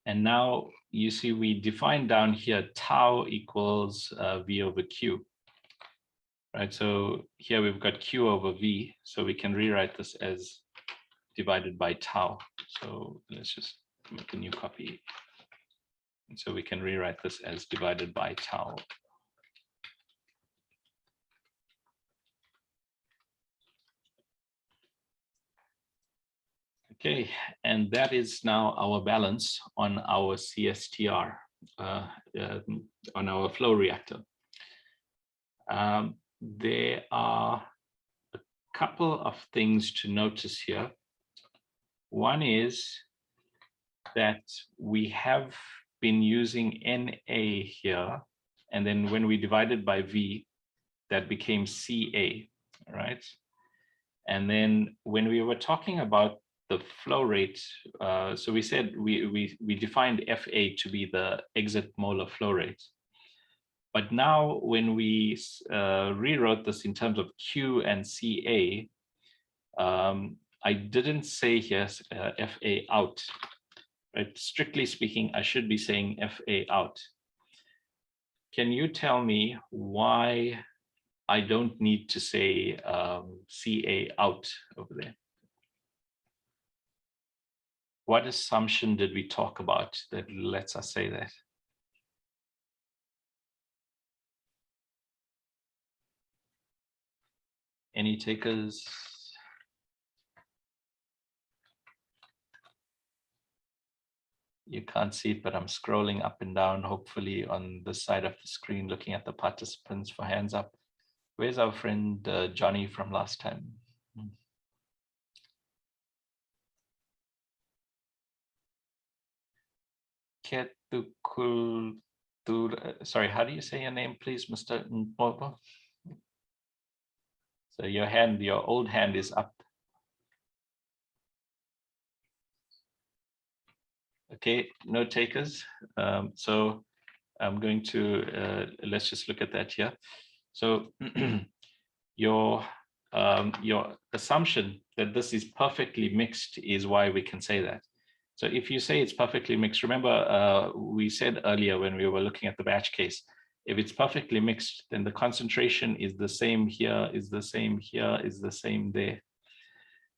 And now you see we define down here tau equals V over Q, right? So here we've got Q over V, so we can rewrite this as divided by tau. So let's just make a new copy. And so we can rewrite this as divided by tau. Okay, and that is now our balance on our CSTR, on our flow reactor. There are a couple of things to notice here. One is that we have been using NA here, and then when we divided by V, that became CA, right? And then when we were talking about the flow rate, so we said we defined FA to be the exit molar flow rate. But now when we rewrote this in terms of Q and CA, I didn't say here FA out. Right? Strictly speaking, I should be saying FA out. Can you tell me why I don't need to say CA out over there? What assumption did we talk about that lets us say that? Any takers? You can't see it, but I'm scrolling up and down, hopefully on the side of the screen, looking at the participants for hands up. Where's our friend Johnny from last time? Sorry, how do you say your name, please, Mr. Mbobo? So your hand, your old hand is up. Okay, no takers. So I'm going to, let's just look at that here. So your your assumption that this is perfectly mixed is why we can say that. So if you say it's perfectly mixed, remember we said earlier when we were looking at the batch case, if it's perfectly mixed, then the concentration is the same here, is the same here, is the same there.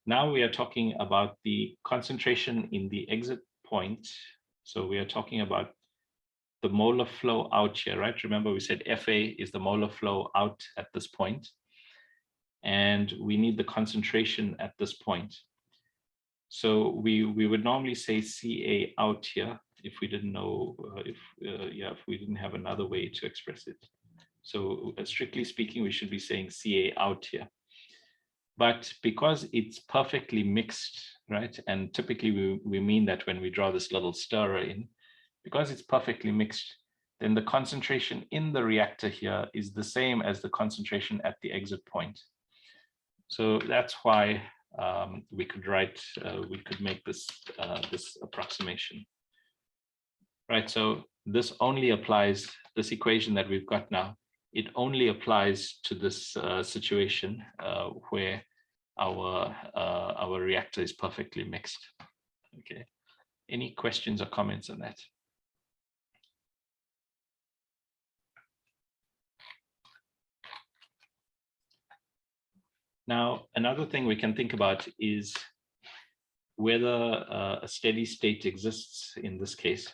Now we are talking about the concentration in the exit point. So we are talking about the molar flow out here, right? Remember we said FA is the molar flow out at this point, and we need the concentration at this point. So we would normally say CA out here if we didn't know, if we didn't have another way to express it. So strictly speaking, we should be saying CA out here. But because it's perfectly mixed, right? And typically we mean that when we draw this little stirrer in, because it's perfectly mixed, then the concentration in the reactor here is the same as the concentration at the exit point. So that's why we could make this this approximation, right? So this only applies, this equation that we've got now, it only applies to this situation where our reactor is perfectly mixed. Okay. Any questions or comments on that? Now, another thing we can think about is whether a steady state exists in this case.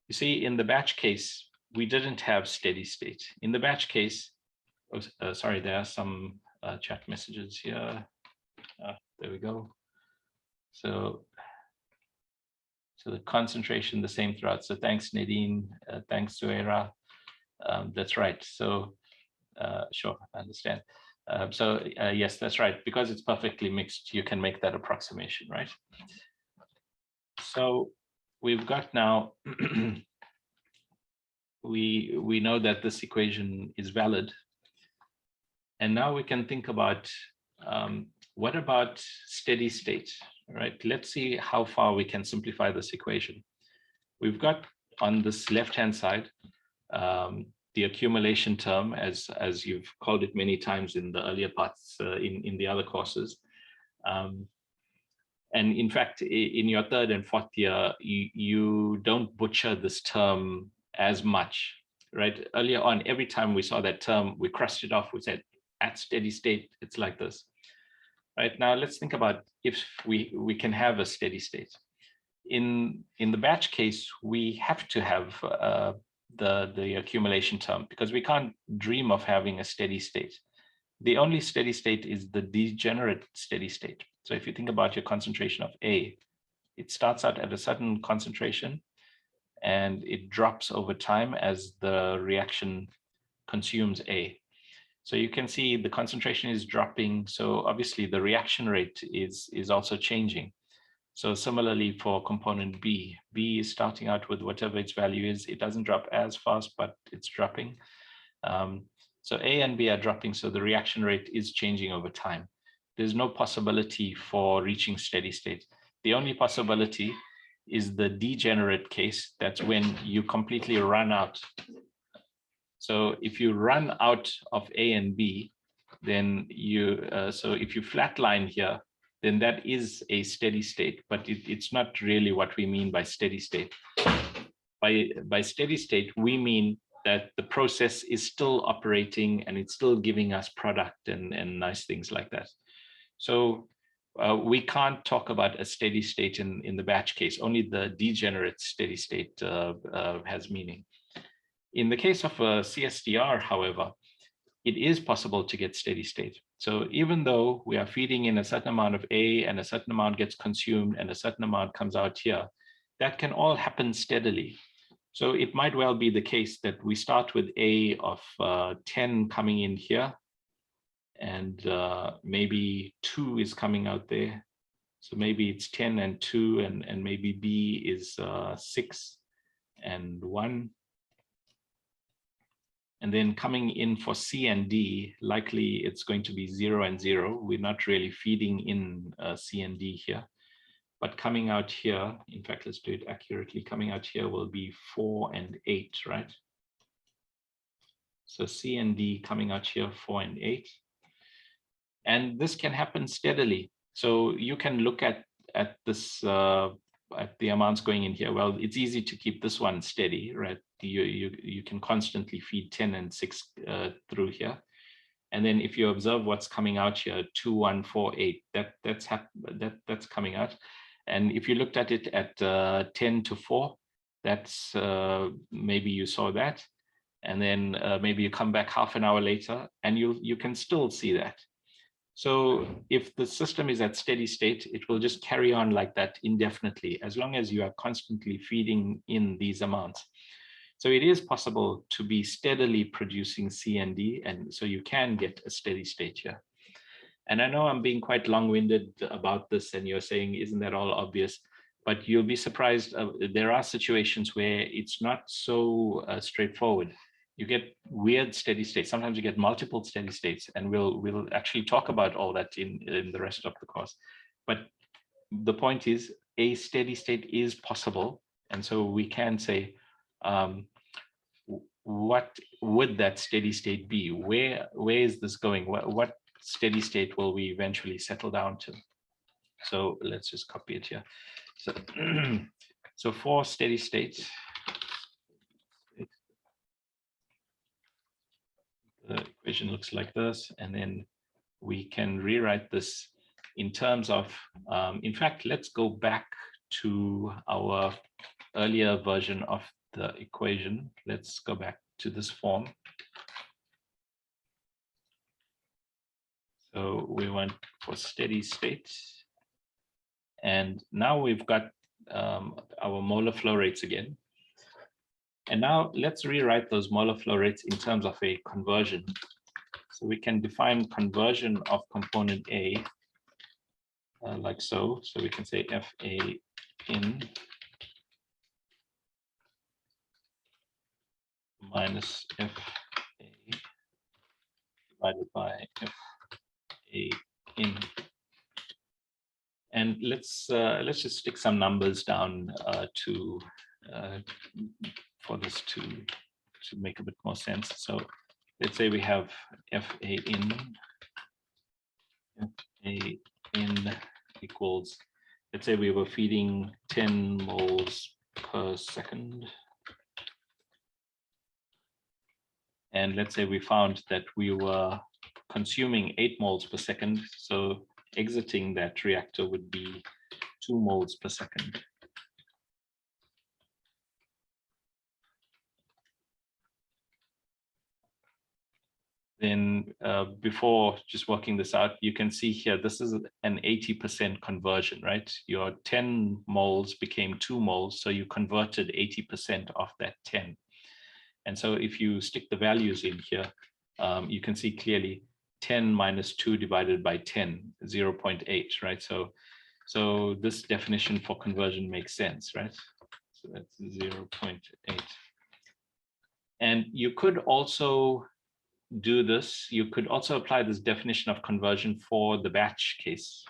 You see, in the batch case, we didn't have steady state. In the batch case, sorry, there are some chat messages here. There we go. So the concentration the same throughout. So thanks, Nadine. Thanks, Zuera. That's right. So sure, I understand. Yes, that's right. Because it's perfectly mixed, you can make that approximation, right? So we've got now, we know that this equation is valid. And now we can think about what about steady state, right? Let's see how far we can simplify this equation. We've got on this left-hand side, the accumulation term, as you've called it many times in the earlier parts in the other courses. And in fact, in your third and fourth year, you don't butcher this term as much, right? Earlier on, every time we saw that term, we crossed it off. We said, at steady state, it's like this. Right now, let's think about if we can have a steady state. In the batch case, we have to have the accumulation term because we can't dream of having a steady state. The only steady state is the degenerate steady state. So if you think about your concentration of A, it starts out at a certain concentration and it drops over time as the reaction consumes A. So you can see the concentration is dropping. So obviously the reaction rate is also changing. So similarly for component B, B is starting out with whatever its value is. It doesn't drop as fast, but it's dropping. So A and B are dropping, so the reaction rate is changing over time. There's no possibility for reaching steady state. The only possibility is the degenerate case. That's when you completely run out. So if you run out of A and B, then so if you flatline here, then that is a steady state, but it's not really what we mean by steady state. By steady state, we mean that the process is still operating and it's still giving us product and nice things like that. So we can't talk about a steady state in the batch case. Only the degenerate steady state has meaning. In the case of a CSTR, however, it is possible to get steady state. So even though we are feeding in a certain amount of A and a certain amount gets consumed and a certain amount comes out here, that can all happen steadily. So it might well be the case that we start with A of 10 coming in here, and maybe 2 is coming out there. So maybe it's 10 and 2, and maybe B is 6 and 1. And then coming in for C and D, likely it's going to be 0 and 0. We're not really feeding in C and D here. But coming out here, in fact, let's do it accurately. Coming out here will be 4 and 8, right? So C and D coming out here, 4 and 8. And this can happen steadily. So you can look at this, at the amounts going in here. Well, it's easy to keep this one steady, right? You can constantly feed 10 and 6 through here. And then if you observe what's coming out here, 2, 1, 4, 8, that's coming out. And if you looked at it at 10 to 4, that's maybe you saw that. And then maybe you come back half an hour later and you can still see that. So if the system is at steady state, it will just carry on like that indefinitely, as long as you are constantly feeding in these amounts. So it is possible to be steadily producing C and D, and so you can get a steady state here. And I know I'm being quite long-winded about this, and you're saying, isn't that all obvious? But you'll be surprised. There are situations where it's not so straightforward. You get weird steady states. Sometimes you get multiple steady states, and we'll actually talk about all that in the rest of the course. But the point is, a steady state is possible, and so we can say, what would that steady state be? Where is this going? What steady state will we eventually settle down to? So let's just copy it here. So, so for steady state, the equation looks like this, and then we can rewrite this in terms of, in fact, let's go back to our earlier version of the equation. Let's go back to this form. So we went for steady state. And now we've got our molar flow rates again. And now let's rewrite those molar flow rates in terms of a conversion. So we can define conversion of component A like so. So we can say FA in minus FA divided by FA in. And let's just stick some numbers down for this to make a bit more sense. So let's say we have FA in equals, let's say we were feeding 10 moles per second. And let's say we found that we were consuming 8 moles per second. So exiting that reactor would be 2 moles per second. Then before just working this out, you can see here, this is an 80% conversion, right? Your 10 moles became 2 moles, so you converted 80% of that 10. And so if you stick the values in here, you can see clearly 10 minus 2 divided by 10, 0.8, right? So this definition for conversion makes sense, right? So that's 0.8. And you could also do this. You could also apply this definition of conversion for the batch case.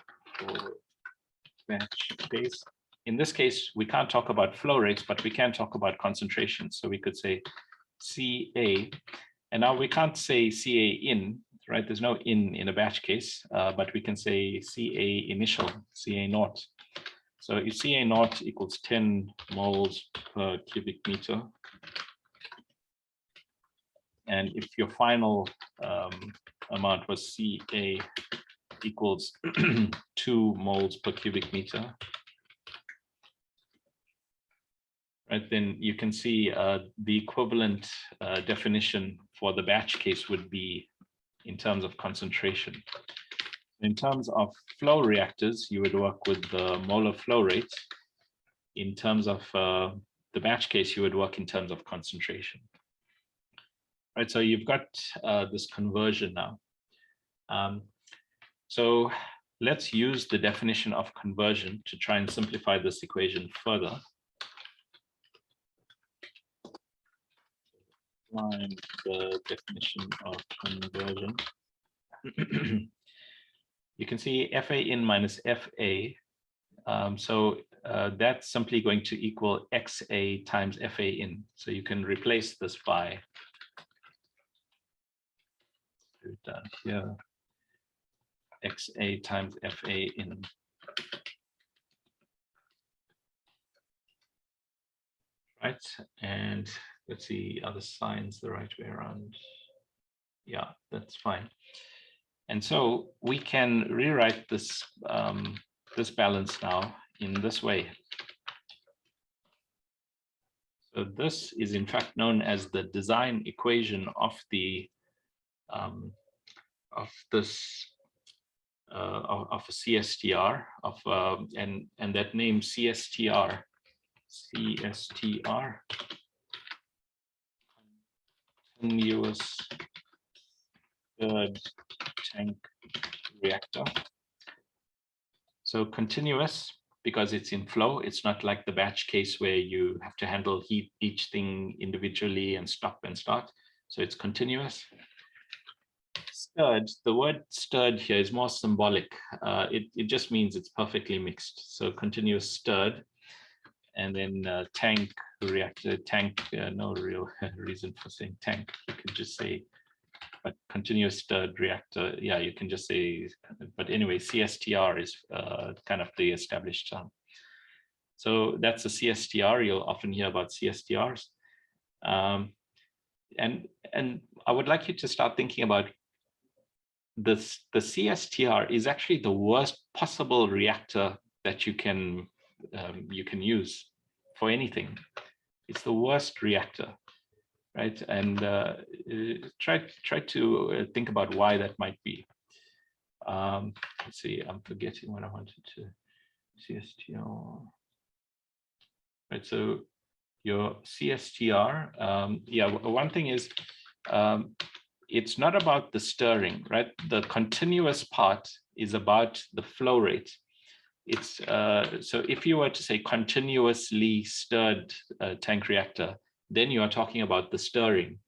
In this case, we can't talk about flow rates, but we can talk about concentration. So we could say CA, and now we can't say CA in, right? There's no in a batch case, but we can say CA initial, CA naught. So if CA naught equals 10 moles per cubic meter, and if your final amount was CA equals 2 moles per cubic meter, right, then you can see the equivalent definition for the batch case would be in terms of concentration. In terms of flow reactors, you would work with the molar flow rate. In terms of the batch case, you would work in terms of concentration. Right, so you've got this conversion now. So let's use the definition of conversion to try and simplify this equation further. Find the definition of conversion. You can see FA in minus FA. So that's simply going to equal XA times FA in. So you can replace this by down here. XA times FA in. Right, and let's see, are the signs the right way around? Yeah, that's fine. And so we can rewrite this this balance now in this way. So this is in fact known as the design equation of the of this of a CSTR and that name CSTR continuous third tank reactor. So continuous because it's in flow. It's not like the batch case where you have to handle each thing individually and stop and start. So it's continuous. Stirred, the word stirred here is more symbolic. It just means it's perfectly mixed. So continuous stirred, and then tank reactor, tank, no real reason for saying tank. You could just say, but continuous stirred reactor, yeah, you can just say, but anyway, CSTR is kind of the established term. So that's a CSTR. You'll often hear about CSTRs. And I would like you to start thinking about this. The CSTR is actually the worst possible reactor that you can use for anything. It's the worst reactor, right? And try to think about why that might be. Let's see, I'm forgetting what I wanted to CSTR. Right, so your CSTR, yeah, one thing is it's not about the stirring, right? The continuous part is about the flow rate. It's so if you were to say continuously stirred tank reactor, then you are talking about the stirring.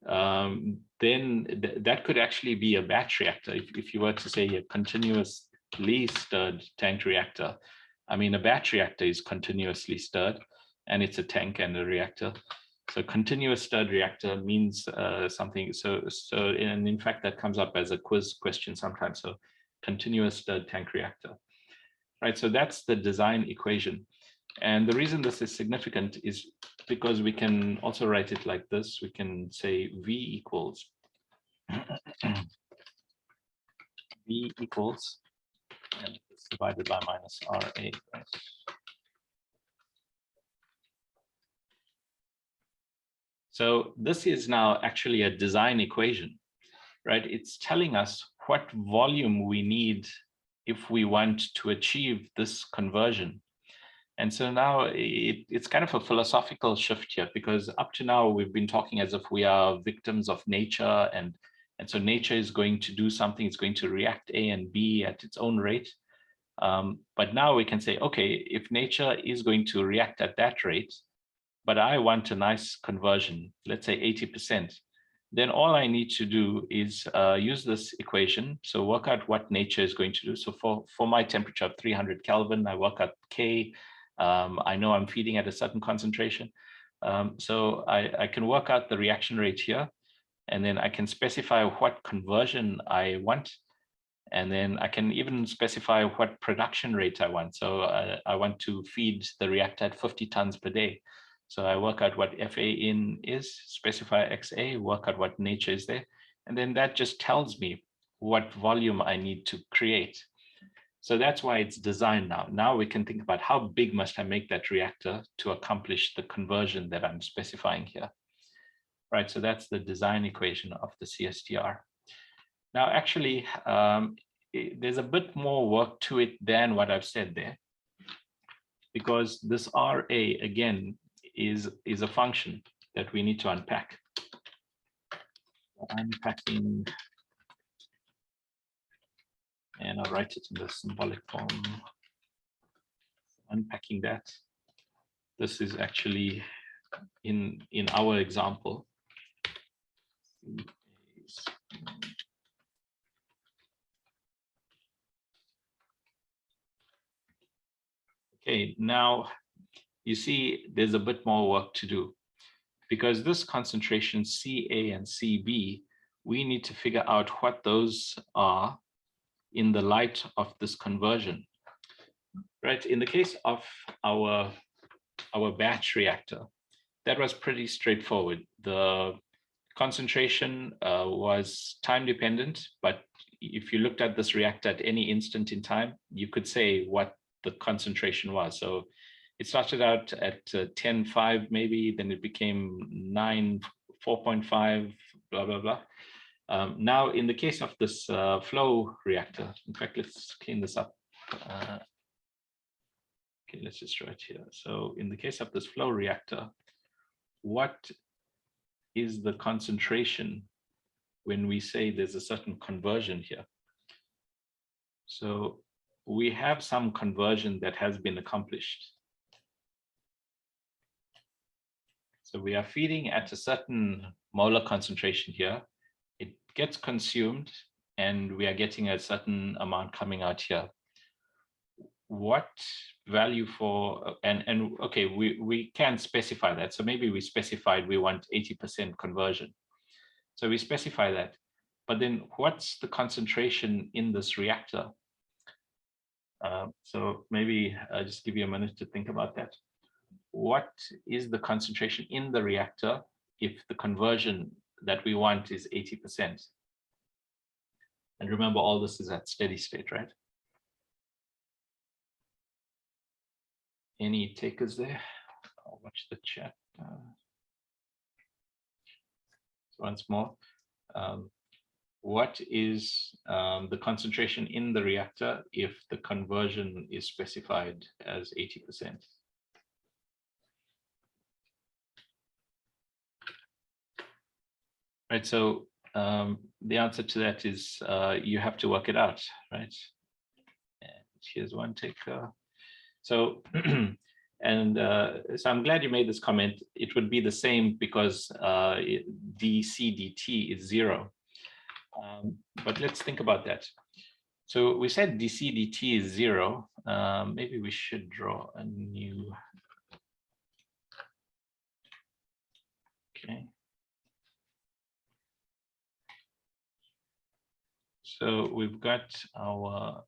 Then that could actually be a batch reactor. If you were to say a continuously stirred tank reactor, I mean, a batch reactor is continuously stirred, and it's a tank and a reactor. So continuous stirred reactor means something. And in fact, that comes up as a quiz question sometimes. So continuous stirred tank reactor, right? So that's the design equation. And the reason this is significant is because we can also write it like this. We can say V equals V equals, and it's divided by minus RA, right? So this is now actually a design equation, right? It's telling us what volume we need if we want to achieve this conversion. And so now it's kind of a philosophical shift here, because up to now we've been talking as if we are victims of nature, and so nature is going to do something, it's going to react A and B at its own rate. But now we can say, okay, if nature is going to react at that rate, but I want a nice conversion, let's say 80%, then all I need to do is use this equation. So work out what nature is going to do. So for my temperature of 300 Kelvin, I work out K. I know I'm feeding at a certain concentration. So I can work out the reaction rate here, and then I can specify what conversion I want. And then I can even specify what production rate I want. So I want to feed the reactor at 50 tons per day. So I work out what FA in is, specify XA, work out what nature is there. And then that just tells me what volume I need to create. So that's why it's designed now. Now we can think about how big must I make that reactor to accomplish the conversion that I'm specifying here. Right, so that's the design equation of the CSTR. Now, actually, there's a bit more work to it than what I've said there, because this RA, again, is a function that we need to unpack. Unpacking, and I'll write it in the symbolic form. Unpacking that. This is actually in our example. Okay, now you see there's a bit more work to do, because this concentration CA and CB, we need to figure out what those are in the light of this conversion, right? In the case of our batch reactor, that was pretty straightforward. The concentration was time dependent, but if you looked at this reactor at any instant in time, you could say what the concentration was. So it started out at 10.5 maybe, then it became 9, 4.5, blah, blah, blah. Now, in the case of this flow reactor, in fact, let's clean this up. Okay, let's just write here. So in the case of this flow reactor, what is the concentration when we say there's a certain conversion here? So we have some conversion that has been accomplished. So we are feeding at a certain molar concentration here. It gets consumed and we are getting a certain amount coming out here. What value for, and okay, we can specify that. So maybe we specified we want 80% conversion. So we specify that, but then what's the concentration in this reactor? So maybe I'll just give you a minute to think about that. What is the concentration in the reactor if the conversion that we want is 80%? And remember, all this is at steady state, right? Any takers there? I'll watch the chat. Once more, what is the concentration in the reactor if the conversion is specified as 80%? Right, so the answer to that is you have to work it out, right? And here's one taker. So, and so I'm glad you made this comment. It would be the same because dC dt is 0. But let's think about that. So we said dC dt is 0. Maybe we should draw a new. Okay. So we've got our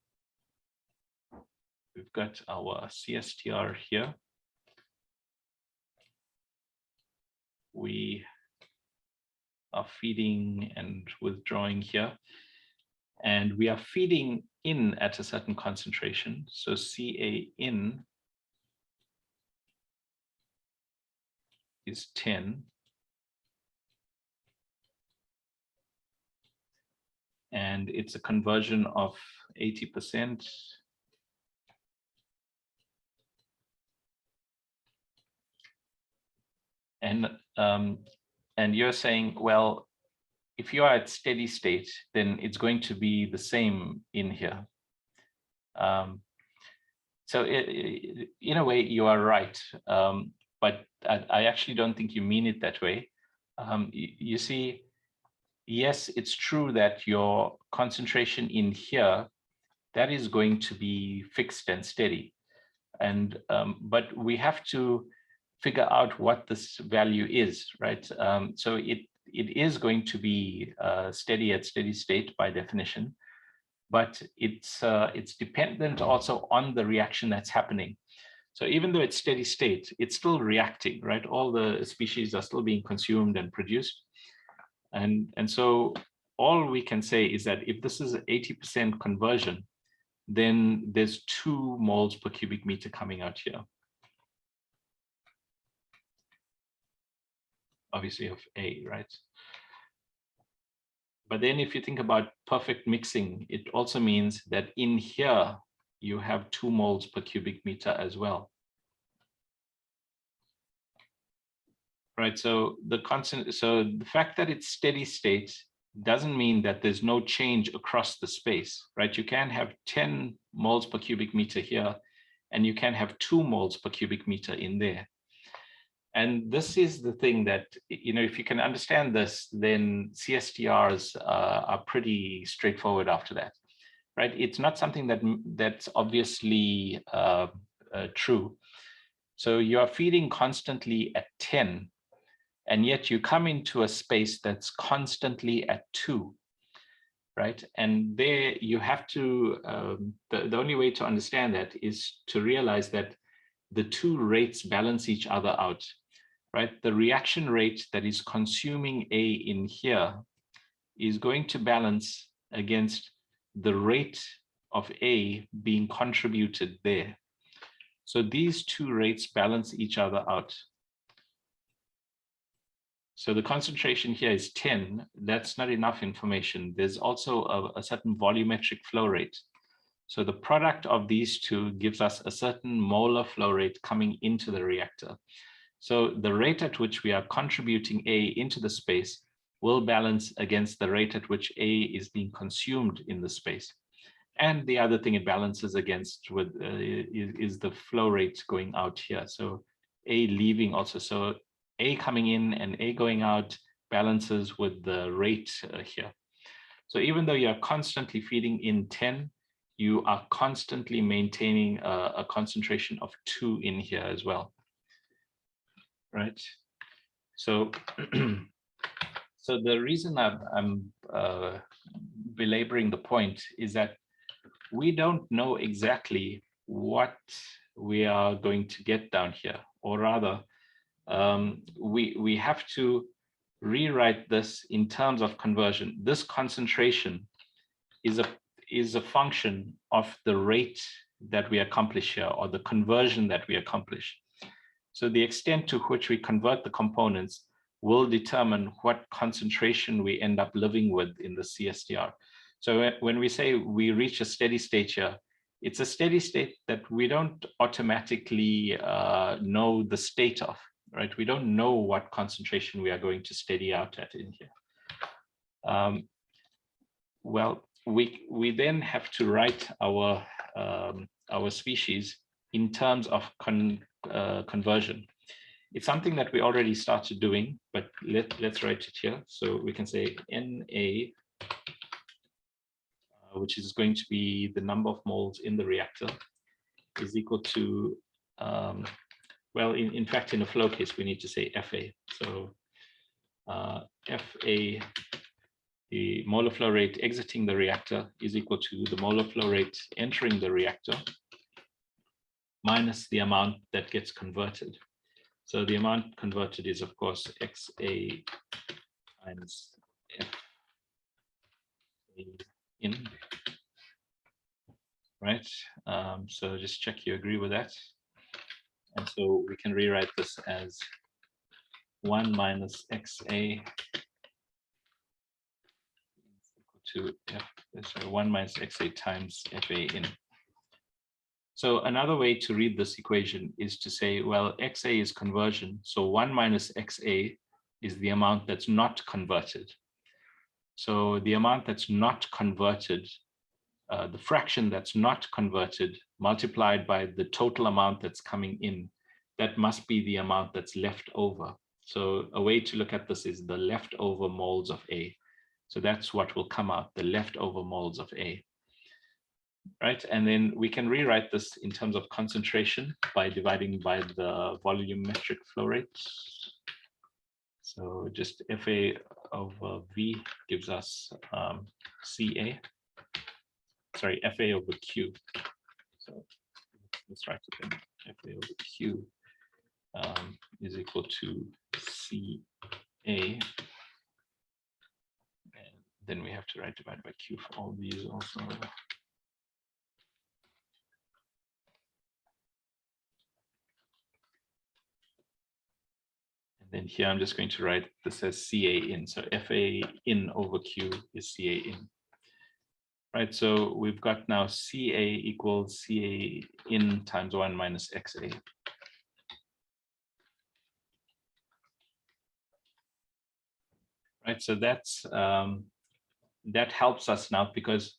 CSTR here. We are feeding and withdrawing here. And we are feeding in at a certain concentration. So Ca in is 10. And it's a conversion of 80%. And you're saying, well, if you are at steady state, then it's going to be the same in here. So in a way, you are right. But I actually don't think you mean it that way. You see, yes, it's true that your concentration in here, that is going to be fixed and steady. And but we have to figure out what this value is, right? So it is going to be steady at steady state by definition, but it's dependent also on the reaction that's happening. So even though it's steady state, it's still reacting, right? All the species are still being consumed and produced. And so all we can say is that if this is 80% conversion, then there's 2 moles per cubic meter coming out here. Obviously of A, right? But then if you think about perfect mixing, it also means that in here, you have 2 moles per cubic meter as well. Right, so the fact that it's steady state doesn't mean that there's no change across the space, right? You can have 10 moles per cubic meter here, and you can have 2 moles per cubic meter in there. And this is the thing that, you know, if you can understand this, then CSTRs are pretty straightforward after that, right? It's not something that's obviously true. So you are feeding constantly at 10, and yet you come into a space that's constantly at 2. right? And there you have to, the only way to understand that is to realize that the two rates balance each other out, right? The reaction rate that is consuming A in here is going to balance against the rate of A being contributed there. So these two rates balance each other out. So the concentration here is 10. That's not enough information. There's also a certain volumetric flow rate. So the product of these two gives us a certain molar flow rate coming into the reactor. So the rate at which we are contributing A into the space will balance against the rate at which A is being consumed in the space. And the other thing it balances against with is the flow rate going out here. So A leaving also. So A coming in and A going out balances with the rate here. So even though you're constantly feeding in 10, you are constantly maintaining a concentration of 2 in here as well, right? So, so the reason I'm belaboring the point is that we don't know exactly what we are going to get down here, or rather, we have to rewrite this in terms of conversion. This concentration is a function of the rate that we accomplish here, or the conversion that we accomplish. So the extent to which we convert the components will determine what concentration we end up living with in the CSTR. So when we say we reach a steady state here, it's a steady state that we don't automatically know the state of, right? We don't know what concentration we are going to steady out at in here. Well, we then have to write our species in terms of conversion. It's something that we already started doing, but let's write it here. So we can say Na, which is going to be the number of moles in the reactor, is equal to, well, in fact, in a flow case, we need to say Fa. So Fa, the molar flow rate exiting the reactor, is equal to the molar flow rate entering the reactor minus the amount that gets converted. So the amount converted is, of course, Xa times Fa in, right? So just check you agree with that. And so we can rewrite this as 1 minus Xa to F, 1 minus Xa times Fa in. So another way to read this equation is to say, well, Xa is conversion. So 1 minus Xa is the amount that's not converted. So the amount that's not converted, the fraction that's not converted multiplied by the total amount that's coming in, that must be the amount that's left over. So a way to look at this is the leftover moles of A. So that's what will come out, the leftover moles of A. Right, and then we can rewrite this in terms of concentration by dividing by the volumetric flow rate. So just Fa over V gives us Ca, sorry, Fa over Q. So let's write it in. Fa over Q is equal to Ca, and then we have to write divided by Q for all these also. Then here I'm just going to write this as Ca in. So Fa in over Q is Ca in. Right, so we've got now Ca equals Ca in times 1 minus Xa. Right, so that's that helps us now because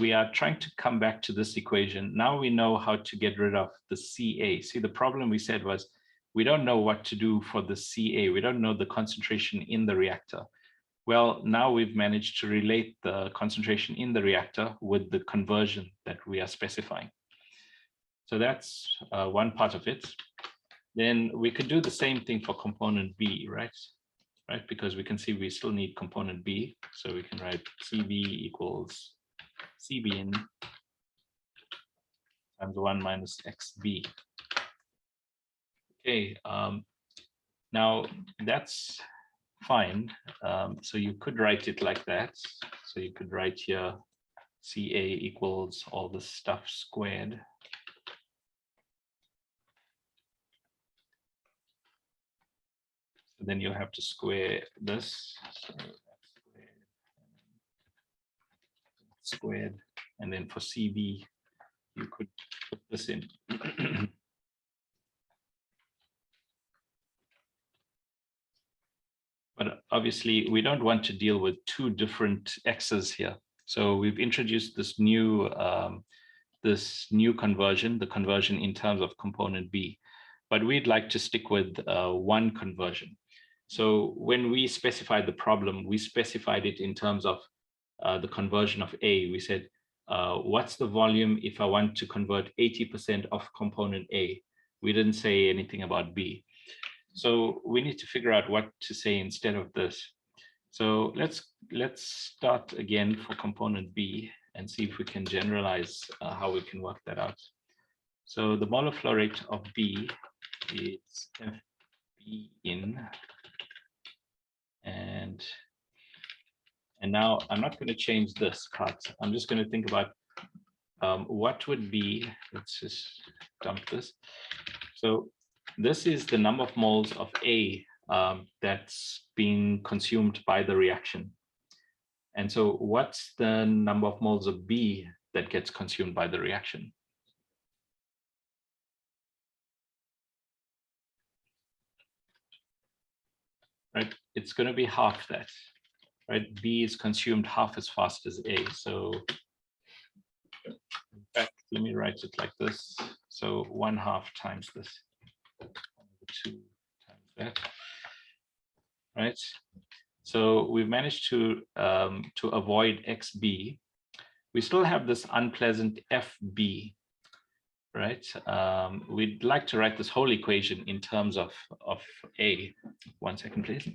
we are trying to come back to this equation. Now we know how to get rid of the Ca. See, the problem we said was we don't know what to do for the Ca. We don't know the concentration in the reactor. Well, now we've managed to relate the concentration in the reactor with the conversion that we are specifying. So that's one part of it. Then we could do the same thing for component B, right? right? Because we can see we still need component B. So we can write CB equals CB in times 1 minus XB. Okay, now that's fine. So you could write it like that. So you could write here CA equals all this stuff squared. So then you'll have to square this. So that's squared. And then for CB, you could put this in. But obviously, we don't want to deal with two different x's here. So we've introduced this new conversion, the conversion in terms of component B. But we'd like to stick with one conversion. So when we specified the problem, we specified it in terms of the conversion of A. We said, what's the volume if I want to convert 80% of component A? We didn't say anything about B. So we need to figure out what to say instead of this. So let's start again for component B and see if we can generalize how we can work that out. So the molar flow rate of B is FB in, and now I'm not going to change this part. I'm just going to think about what would be, let's just dump this. So this is the number of moles of A that's being consumed by the reaction. And so what's the number of moles of B that gets consumed by the reaction? Right, it's going to be half that, right? B is consumed half as fast as A. So in fact, let me write it like this. So 1/2 times this, 2 times that, right? So we've managed to avoid XB. We still have this unpleasant FB, right? We'd like to write this whole equation in terms of A. 1 second, please.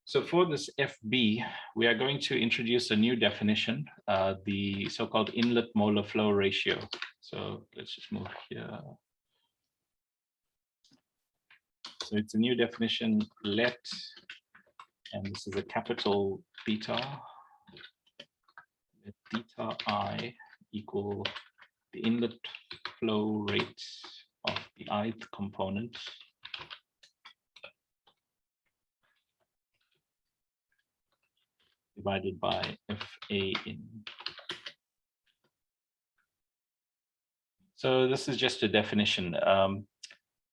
So for this FB, we are going to introduce a new definition, the so-called inlet molar flow ratio. So let's just move here. So it's a new definition, let, and this is a capital beta, let beta I equal the inlet flow rate of the ith component divided by FA in. So this is just a definition.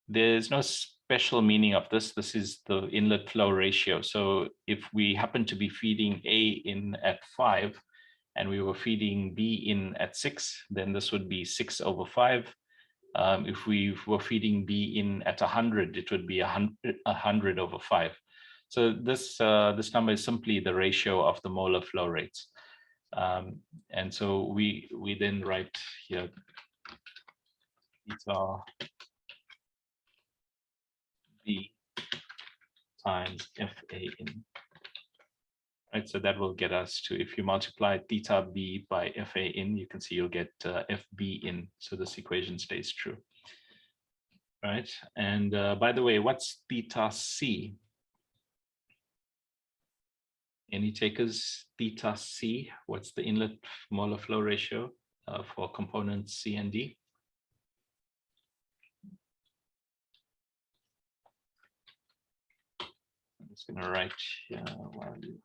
There's no special meaning of this. This is the inlet flow ratio. So if we happen to be feeding A in at 5 and we were feeding B in at 6, then this would be 6/5. If we were feeding B in at 100, it would be 100/5. So this number is simply the ratio of the molar flow rates. And so we then write here beta B times FA in. Right, so that will get us to, if you multiply theta B by FA in, you can see you'll get FB in. So this equation stays true. Right, and by the way, what's theta C? Any takers? Theta C, what's the inlet molar flow ratio for components C and D? I'm just going to write here while you.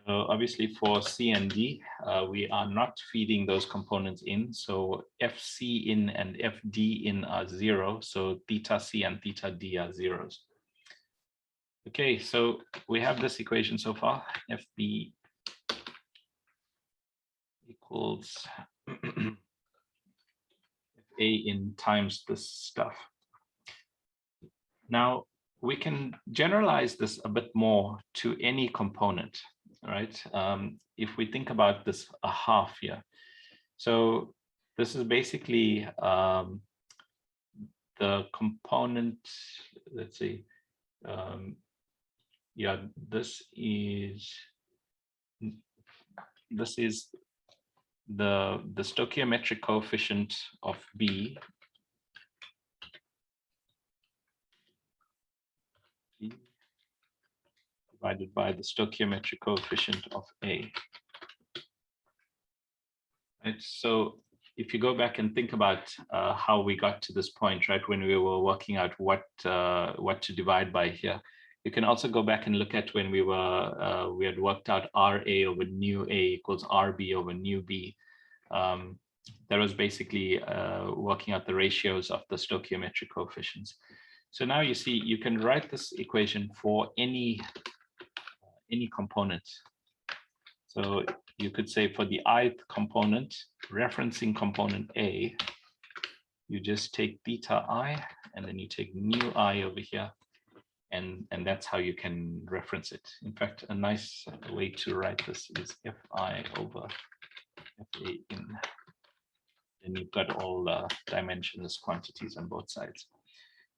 So obviously for C and D, we are not feeding those components in. So FC in and FD in are 0. So theta C and theta D are zeros. Okay, so we have this equation so far. FB equals A in times this stuff. Now, we can generalize this a bit more to any component, right? If we think about this a half here. So this is basically the component, let's see, yeah, this is the stoichiometric coefficient of B divided by the stoichiometric coefficient of A. Right. So if you go back and think about how we got to this point, right, when we were working out what to divide by here, you can also go back and look at when we had worked out RA over nu A equals RB over nu B. That was basically working out the ratios of the stoichiometric coefficients. So now you see you can write this equation for any component. So you could say for the ith component, referencing component A, you just take beta I, and then you take nu I over here, and that's how you can reference it. In fact, a nice way to write this is Fi over Fa in. Then you've got all dimensionless quantities on both sides.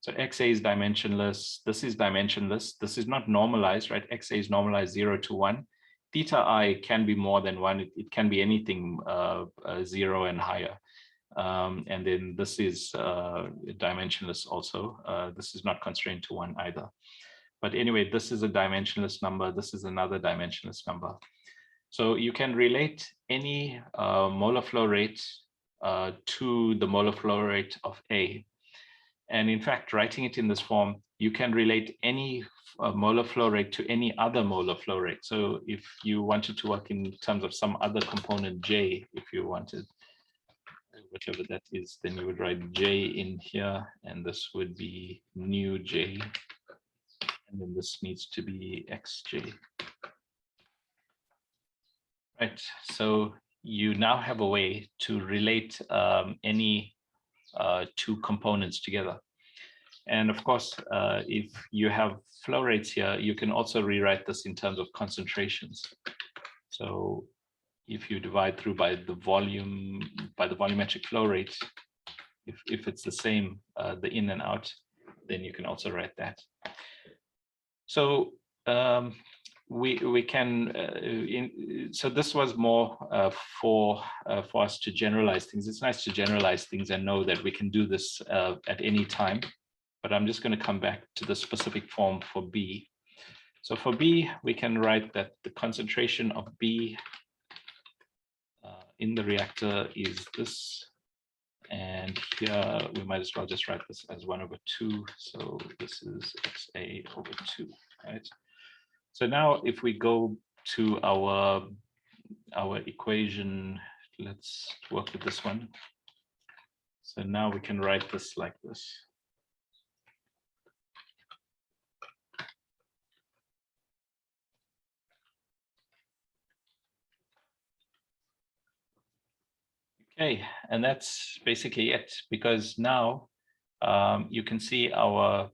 So XA is dimensionless. This is dimensionless. This is not normalized, right? XA is normalized 0 to 1. Theta I can be more than 1. It can be anything 0 and higher. And then this is dimensionless also. This is not constrained to 1 either. But anyway, this is a dimensionless number. This is another dimensionless number. So you can relate any molar flow rate to the molar flow rate of A. And in fact, writing it in this form, you can relate any molar flow rate to any other molar flow rate. So if you wanted to work in terms of some other component J, if you wanted, whatever that is, then you would write J in here, and this would be nu J, and then this needs to be XJ. Right, so you now have a way to relate any two components together. And of course, if you have flow rates here, you can also rewrite this in terms of concentrations. So if you divide through by the volumetric flow rate, if it's the same, the in and out, then you can also write that. So we can, so this was more for us to generalize things. It's nice to generalize things and know that we can do this at any time, but I'm just going to come back to the specific form for B. So for B, we can write that the concentration of B in the reactor is this, and here we might as well just write this as 1/2. So this is XA over 2, right? So now if we go to our equation, let's work with this one. So now we can write this like this. Okay, and that's basically it, because now you can see our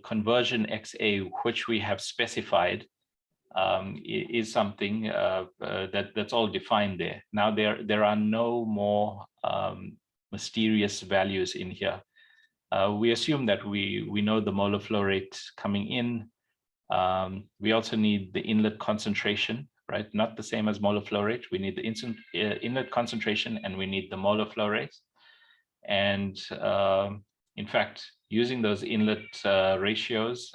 conversion XA, which we have specified, is something that's all defined there. Now there are no more mysterious values in here. We assume that we know the molar flow rate coming in. We also need the inlet concentration, right? Not the same as molar flow rate. We need the inlet concentration, and we need the molar flow rate. And in fact, using those inlet ratios,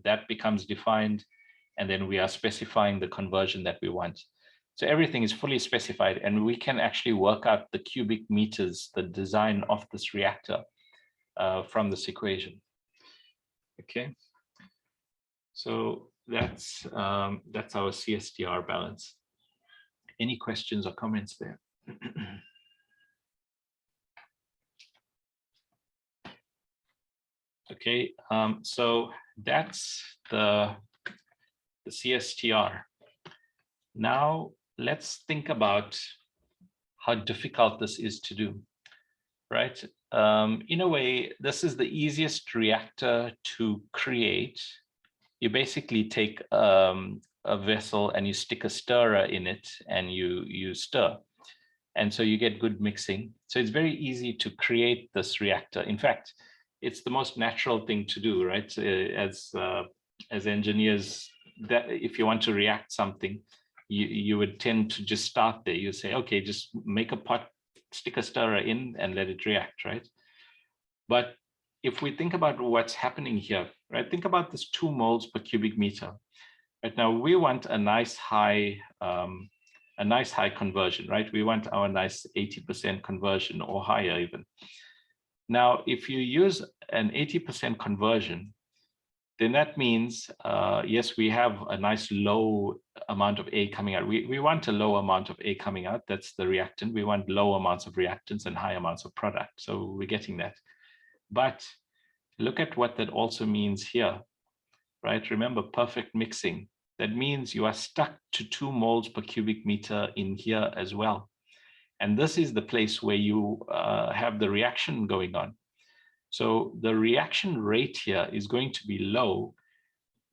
that becomes defined, and then we are specifying the conversion that we want. So everything is fully specified, and we can actually work out the cubic meters, the design of this reactor from this equation. Okay. So that's our CSTR balance. Any questions or comments there? Okay, so that's the CSTR. Now let's think about how difficult this is to do. right? In a way, this is the easiest reactor to create. You basically take a vessel and you stick a stirrer in it and you stir. And so you get good mixing. So it's very easy to create this reactor. In fact, it's the most natural thing to do, right? As engineers, that if you want to react something, you would tend to just start there. You say, okay, just make a pot, stick a stirrer in and let it react, right? But if we think about what's happening here, right? Think about this 2 moles per cubic meter. Right now, we want a nice high conversion, right? We want our nice 80% conversion or higher even. Now, if you use an 80% conversion, then that means, yes, we have a nice low amount of A coming out. We want a low amount of A coming out. That's the reactant. We want low amounts of reactants and high amounts of product. So we're getting that. But look at what that also means here, right? Remember, perfect mixing. That means you are stuck to 2 moles per cubic meter in here as well. And this is the place where you have the reaction going on. So the reaction rate here is going to be low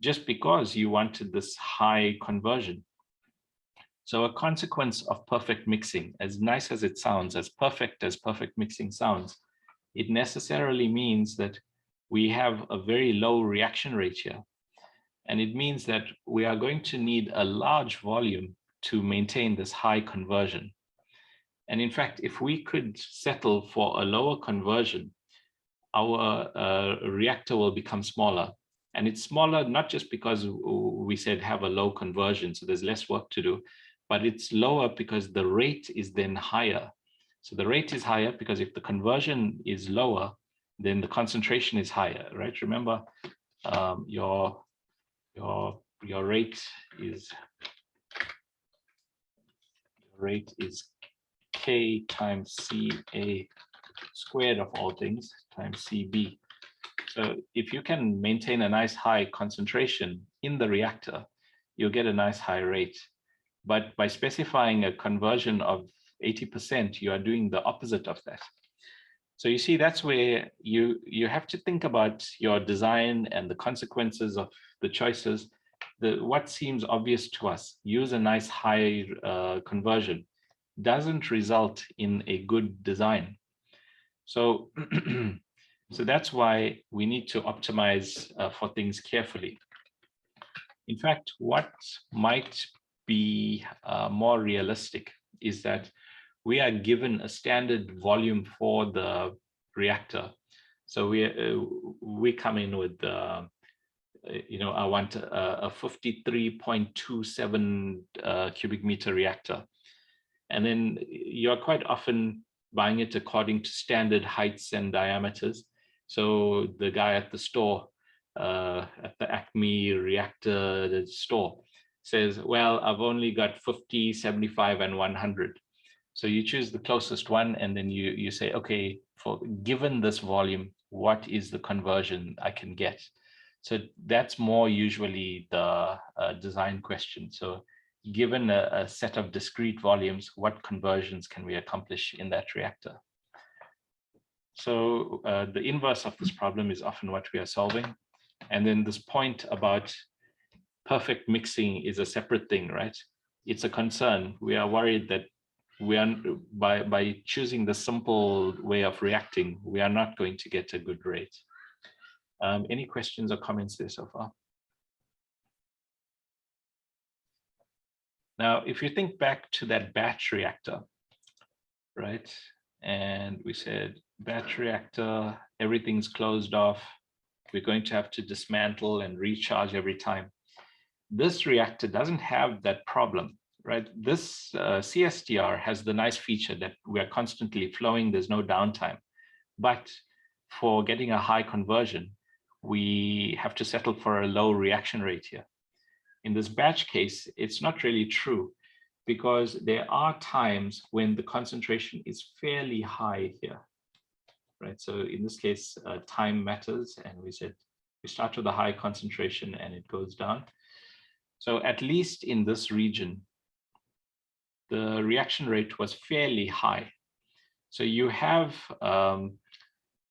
just because you wanted this high conversion. So a consequence of perfect mixing, as nice as it sounds, as perfect mixing sounds, it necessarily means that we have a very low reaction rate here. And it means that we are going to need a large volume to maintain this high conversion. And in fact, if we could settle for a lower conversion, our reactor will become smaller. And it's smaller not just because we said have a low conversion, so there's less work to do, but it's lower because the rate is then higher. So the rate is higher because if the conversion is lower, then the concentration is higher, right? Remember, your rate is K times CA squared of all things times CB. So if you can maintain a nice high concentration in the reactor, you'll get a nice high rate. But by specifying a conversion of 80%, you are doing the opposite of that. So you see, that's where you have to think about your design and the consequences of the choices. What seems obvious to us, use a nice high conversion, doesn't result in a good design. So, so that's why we need to optimize for things carefully. In fact, what might be more realistic is that we are given a standard volume for the reactor. So we come in with, I want a 53.27 cubic meter reactor. And then you're quite often buying it according to standard heights and diameters. So the guy at the store, at the Acme reactor the store, says, well, I've only got 50, 75, and 100. So you choose the closest one, and then you say, okay, given this volume, what is the conversion I can get? So that's more usually the design question. So given a set of discrete volumes, what conversions can we accomplish in that reactor? So the inverse of this problem is often what we are solving. And then this point about perfect mixing is a separate thing, right? It's a concern. We are worried that we are, by choosing the simple way of reacting, we are not going to get a good rate. Any questions or comments there so far? Now, if you think back to that batch reactor, right? And we said batch reactor, everything's closed off. We're going to have to dismantle and recharge every time. This reactor doesn't have that problem, right? This CSTR has the nice feature that we are constantly flowing, there's no downtime. But for getting a high conversion, we have to settle for a low reaction rate here. In this batch case, it's not really true because there are times when the concentration is fairly high here, right? So in this case, time matters, and we said we start with a high concentration and it goes down. So at least in this region, the reaction rate was fairly high. So you have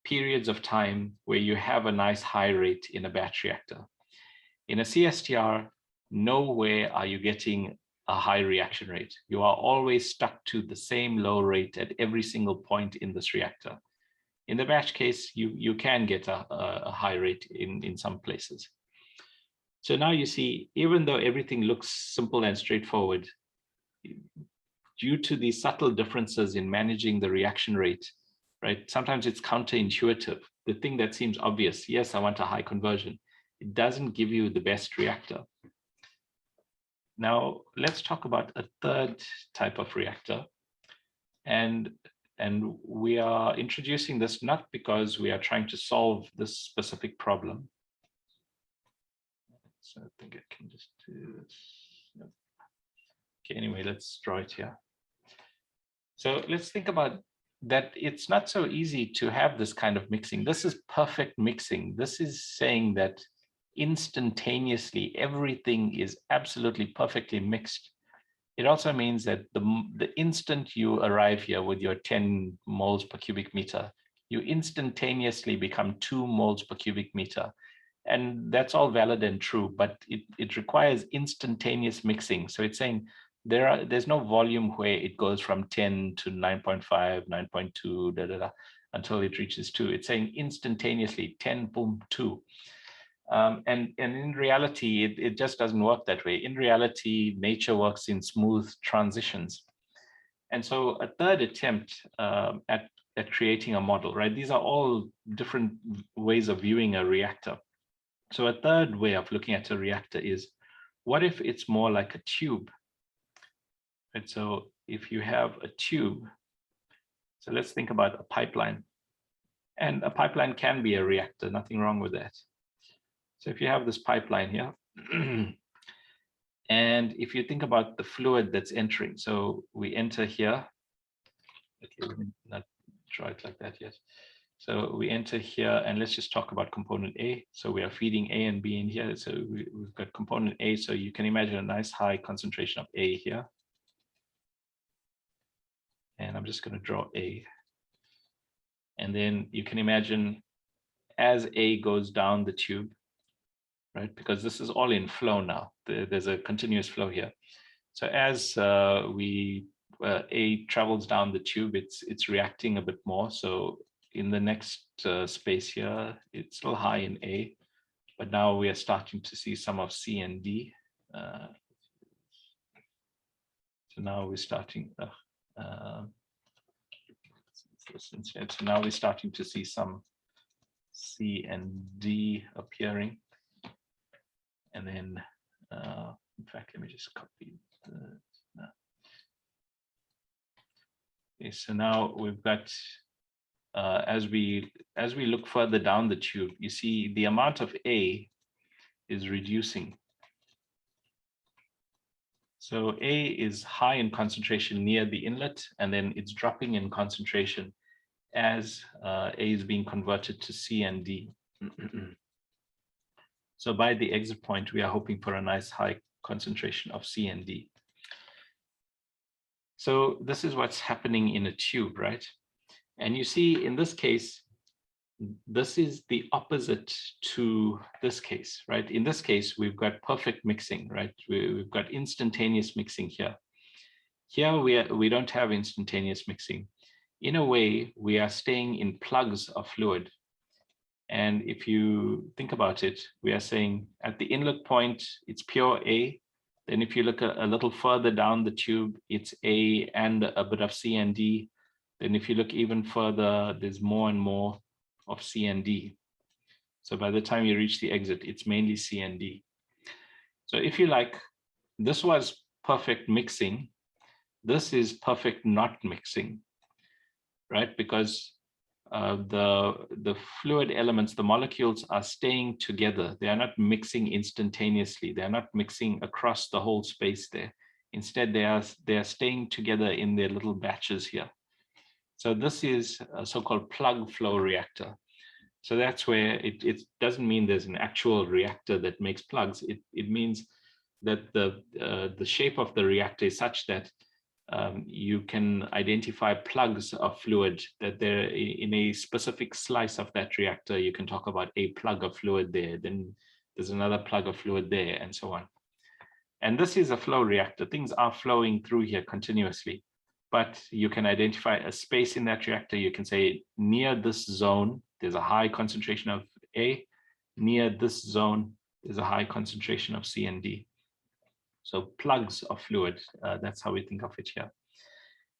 periods of time where you have a nice high rate in a batch reactor. In a CSTR, nowhere are you getting a high reaction rate. You are always stuck to the same low rate at every single point in this reactor. In the batch case, you can get a high rate in some places. So now you see, even though everything looks simple and straightforward, due to these subtle differences in managing the reaction rate, right? Sometimes it's counterintuitive. The thing that seems obvious, yes, I want a high conversion, it doesn't give you the best reactor. Now, let's talk about a third type of reactor. And we are introducing this not because we are trying to solve this specific problem. So I think I can just do this. Yep. Okay, anyway, let's draw it here. So let's think about that. It's not so easy to have this kind of mixing. This is perfect mixing. This is saying that instantaneously everything is absolutely perfectly mixed. It also means that the instant you arrive here with your 10 moles per cubic meter, you instantaneously become 2 moles per cubic meter. And that's all valid and true, but it requires instantaneous mixing. So it's saying there's no volume where it goes from 10 to 9.5, 9.2, until it reaches 2. It's saying instantaneously 10, boom, 2. And in reality, it just doesn't work that way. In reality, nature works in smooth transitions. And so a third attempt at creating a model, right? These are all different ways of viewing a reactor. So a third way of looking at a reactor is, what if it's more like a tube? And so if you have a tube, so let's think about a pipeline. And a pipeline can be a reactor, nothing wrong with that. So if you have this pipeline here, and if you think about the fluid that's entering, so we enter here. Okay, let me not draw it like that yet. So we enter here, and let's just talk about component A. So we are feeding A and B in here. So we've got component A. So you can imagine a nice high concentration of A here. And I'm just going to draw A. And then you can imagine as A goes down the tube, right? Because this is all in flow now. There's a continuous flow here. So as A travels down the tube, it's reacting a bit more. So in the next space here, it's still high in A, but now we are starting to see some of C and D. So now we're starting. So now we're starting to see some C and D appearing. And then, in fact, let me just copy the. Okay, so now we've got, as we look further down the tube, you see the amount of A is reducing. So A is high in concentration near the inlet, and then it's dropping in concentration as A is being converted to C and D. So by the exit point, we are hoping for a nice high concentration of C and D. So this is what's happening in a tube, right? And you see in this case, this is the opposite to this case, right? In this case, we've got perfect mixing, right? We've got instantaneous mixing here. Here we don't have instantaneous mixing. In a way, we are staying in plugs of fluid. And if you think about it, we are saying at the inlet point, it's pure A. Then if you look a little further down the tube, it's A and a bit of C and D. Then if you look even further, there's more and more of C and D. So by the time you reach the exit, it's mainly C and D. So if you like, this was perfect mixing. This is perfect not mixing, right? Because the fluid elements, the molecules are staying together. They are not mixing instantaneously. They are not mixing across the whole space there. Instead, they are staying together in their little batches here. So this is a so-called plug flow reactor. So that's where it doesn't mean there's an actual reactor that makes plugs. It means that the shape of the reactor is such that you can identify plugs of fluid that they're in a specific slice of that reactor. You can talk about a plug of fluid there, then there's another plug of fluid there, and so on. And this is a flow reactor. Things are flowing through here continuously, but you can identify a space in that reactor. You can say near this zone, there's a high concentration of A. Near this zone, there's a high concentration of C and D. So plugs of fluid, that's how we think of it here.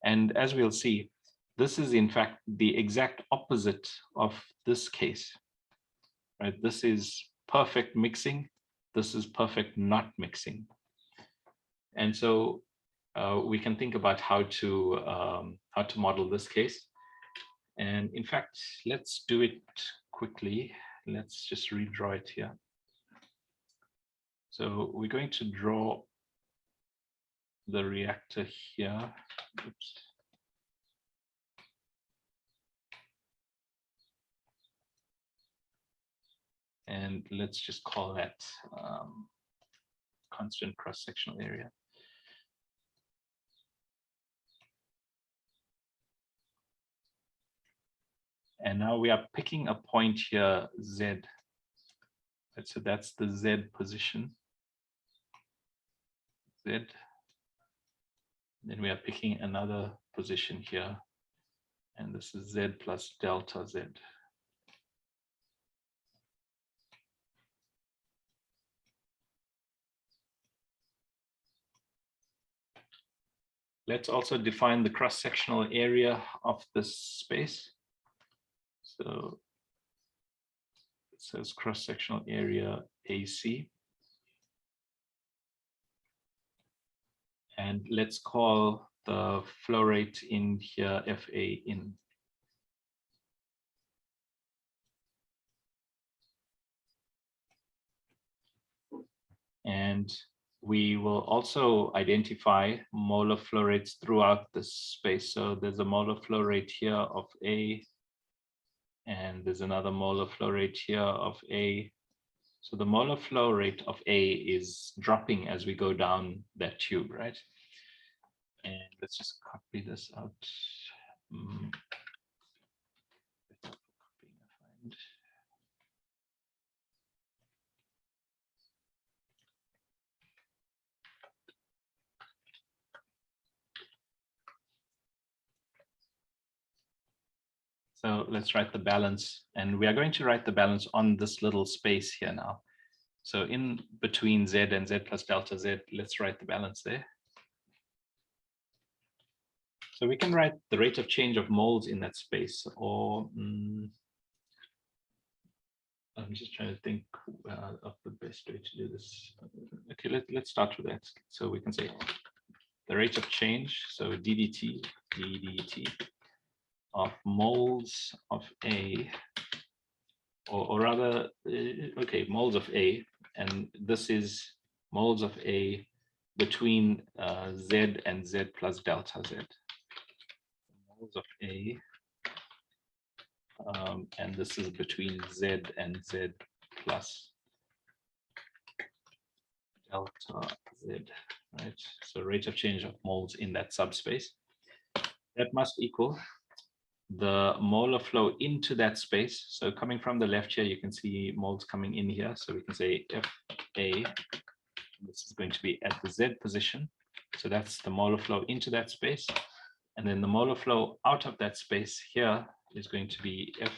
And as we'll see, this is in fact the exact opposite of this case, right? This is perfect mixing. This is perfect not mixing. And so we can think about how to model this case. And in fact, let's do it quickly. Let's just redraw it here. So we're going to draw the reactor here. Oops. And let's just call that constant cross-sectional area. And now we are picking a point here, Z. So that's the Z position. Z. Then we are picking another position here. And this is Z plus delta Z. Let's also define the cross-sectional area of this space. So it says cross-sectional area AC. And let's call the flow rate in here FA in. And we will also identify molar flow rates throughout this space. So there's a molar flow rate here of A, and there's another molar flow rate here of A. So the molar flow rate of A is dropping as we go down that tube, right? And let's just copy this out. So let's write the balance, and we are going to write the balance on this little space here now. So in between Z and Z plus delta Z, let's write the balance there. So we can write the rate of change of moles in that space, or I'm just trying to think of the best way to do this. Okay, let's start with that. So we can say the rate of change, so ddt of moles of A, or rather, okay, moles of A, and this is moles of A between Z and Z plus delta Z. Moles of A, and this is between Z and Z plus delta Z, right? So rate of change of moles in that subspace. That must equal the molar flow into that space. So coming from the left here, you can see moles coming in here. So we can say FA, this is going to be at the Z position. So that's the molar flow into that space. And then the molar flow out of that space here is going to be F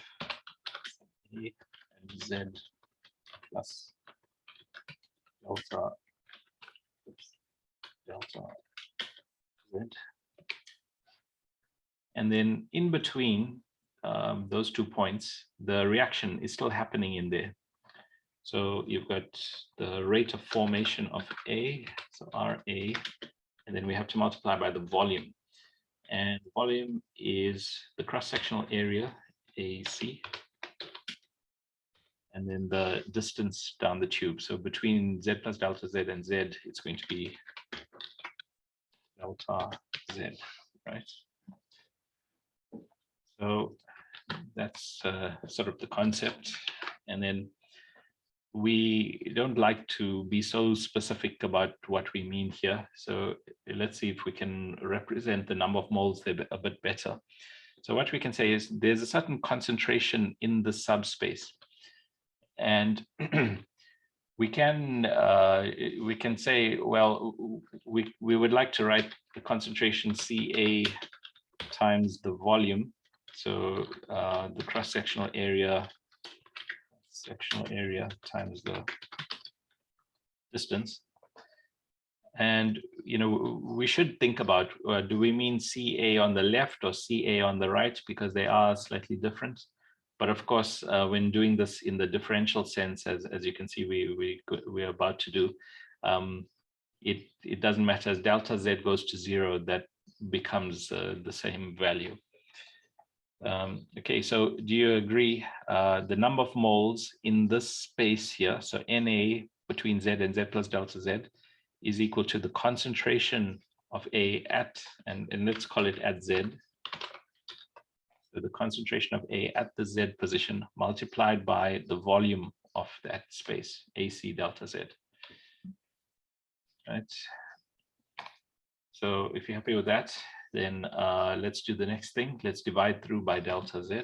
and Z plus delta Z. And then in between those 2 points, the reaction is still happening in there. So you've got the rate of formation of A, so RA, and then we have to multiply by the volume. And the volume is the cross-sectional area, AC, and then the distance down the tube. So between Z plus delta Z and Z, it's going to be delta Z, right? So that's sort of the concept. And then we don't like to be so specific about what we mean here. So let's see if we can represent the number of moles a bit better. So what we can say is there's a certain concentration in the subspace, and we can say, well, we would like to write the concentration Ca times the volume. So the cross-sectional area times the distance. And we should think about, do we mean Ca on the left or Ca on the right, because they are slightly different. But of course, when doing this in the differential sense, as you can see, we're about to do, it doesn't matter. As delta Z goes to 0, that becomes the same value. Okay, so do you agree the number of moles in this space here, so Na between Z and Z plus delta Z, is equal to the concentration of A at, and let's call it at Z. So the concentration of A at the Z position multiplied by the volume of that space, AC delta Z. Right. So if you're happy with that, then let's do the next thing. Let's divide through by delta Z.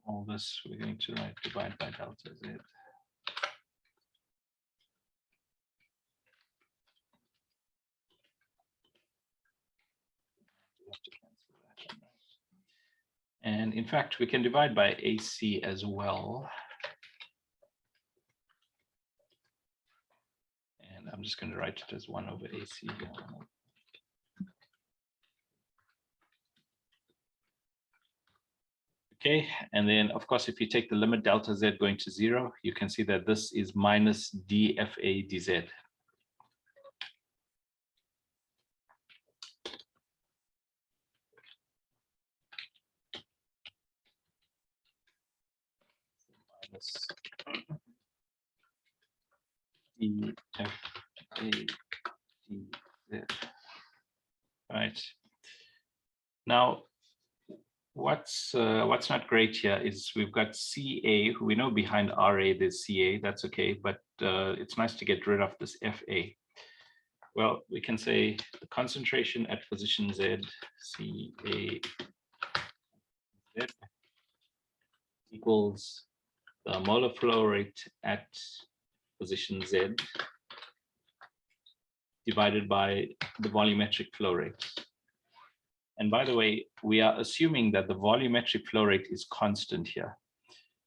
All this we're going to write divide by delta Z. And in fact, we can divide by AC as well. And I'm just going to write it as 1 over AC. Okay, and then of course, if you take the limit delta Z going to 0, you can see that this is minus dFA dZ. Minus dFA dZ. Right. Now, what's not great here is we've got Ca, we know behind Ra there's Ca, that's okay, but it's nice to get rid of this Fa. Well, we can say the concentration at position Z, Ca Z, equals the molar flow rate at position Z divided by the volumetric flow rate. And by the way, we are assuming that the volumetric flow rate is constant here.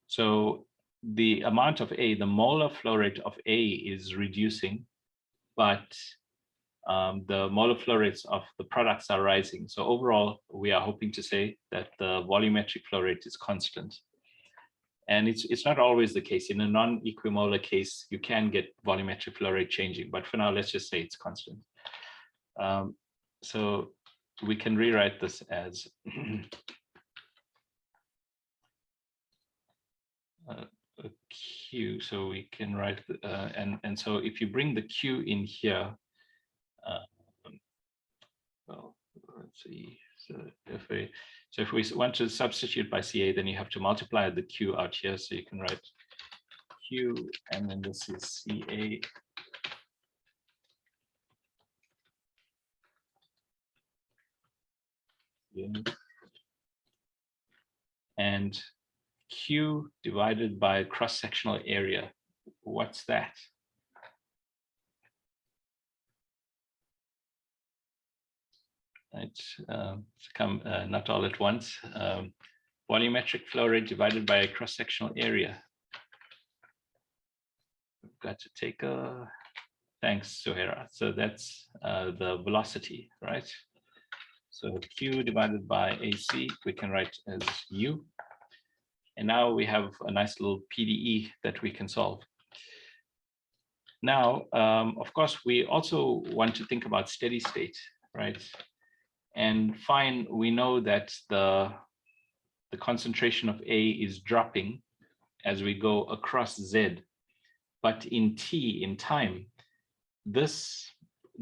So the amount of A, the molar flow rate of A is reducing, but the molar flow rates of the products are rising. So overall, we are hoping to say that the volumetric flow rate is constant. And it's not always the case. In a non-equimolar case, you can get volumetric flow rate changing, but for now, let's just say it's constant. So we can rewrite this as a Q. So we can write, and so if you bring the Q in here, well, let's see. So if we want to substitute by Ca, then you have to multiply the Q out here. So you can write Q, and then this is Ca. And Q divided by cross-sectional area. What's that? It's come not all at once. Volumetric flow rate divided by cross-sectional area. We've got to take a, thanks, Suhaira. So that's the velocity, right? So Q divided by AC, we can write as U. And now we have a nice little PDE that we can solve. Now, of course, we also want to think about steady state, right? And fine, we know that the the concentration of A is dropping as we go across Z. But in T, in time, this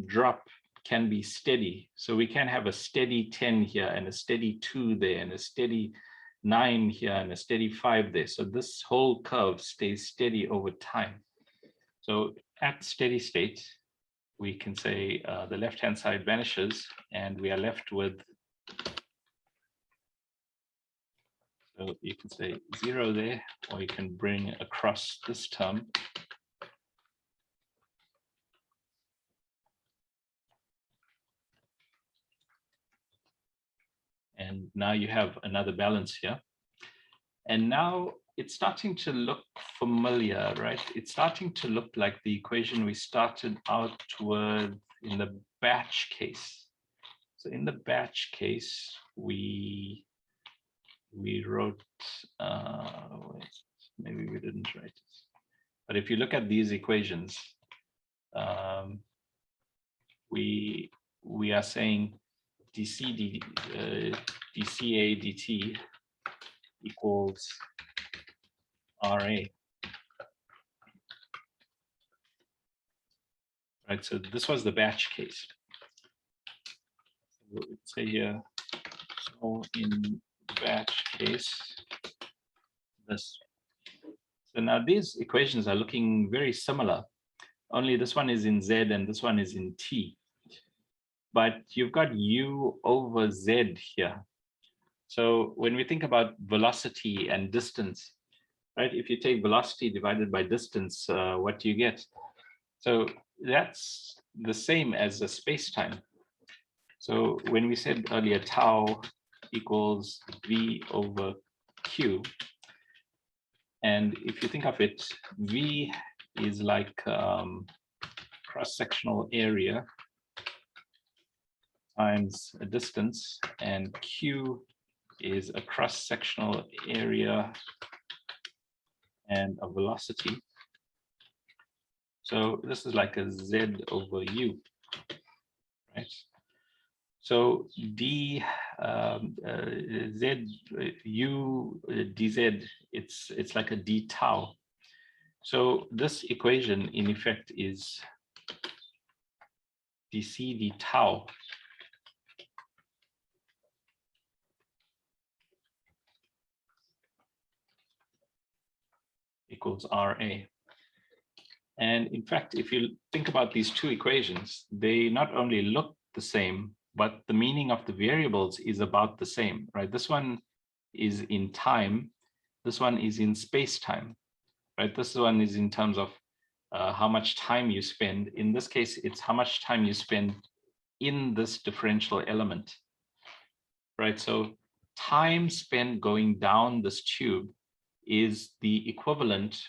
drop can be steady. So we can have a steady 10 here and a steady 2 there and a steady 9 here and a steady 5 there. So this whole curve stays steady over time. So at steady state, we can say the left-hand side vanishes and we are left with, so you can say 0 there, or you can bring across this term. And now you have another balance here. And now it's starting to look familiar, right? It's starting to look like the equation we started out with in the batch case. So in the batch case, we wrote, maybe we didn't write it. But if you look at these equations, we are saying dCA dt equals RA. Right, so this was the batch case. So let's say here, so in batch case, this. So now these equations are looking very similar, only this one is in Z and this one is in T. But you've got U over Z here. So when we think about velocity and distance, right, if you take velocity divided by distance, what do you get? So that's the same as a space-time. So when we said earlier tau equals V over Q, and if you think of it, V is like cross-sectional area times a distance, and Q is a cross-sectional area and a velocity. So this is like a Z over U, right? So d Z U dz, it's like a d tau. So this equation in effect is dc d tau equals RA. And in fact, if you think about these two equations, they not only look the same, but the meaning of the variables is about the same, right? This one is in time, this one is in space-time, right? This one is in terms of how much time you spend. In this case, it's how much time you spend in this differential element, right? So time spent going down this tube is the equivalent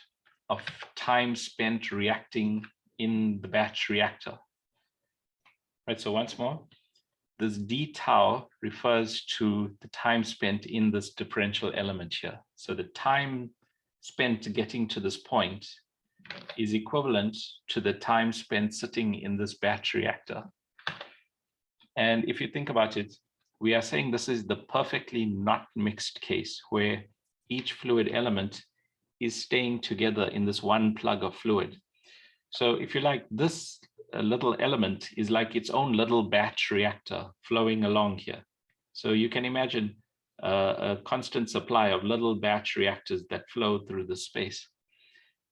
of time spent reacting in the batch reactor, right? So once more, this d tau refers to the time spent in this differential element here. So the time spent getting to this point is equivalent to the time spent sitting in this batch reactor. And if you think about it, we are saying this is the perfectly not mixed case where each fluid element is staying together in this one plug of fluid. So if you like, this little element is like its own little batch reactor flowing along here. So you can imagine a constant supply of little batch reactors that flow through the space.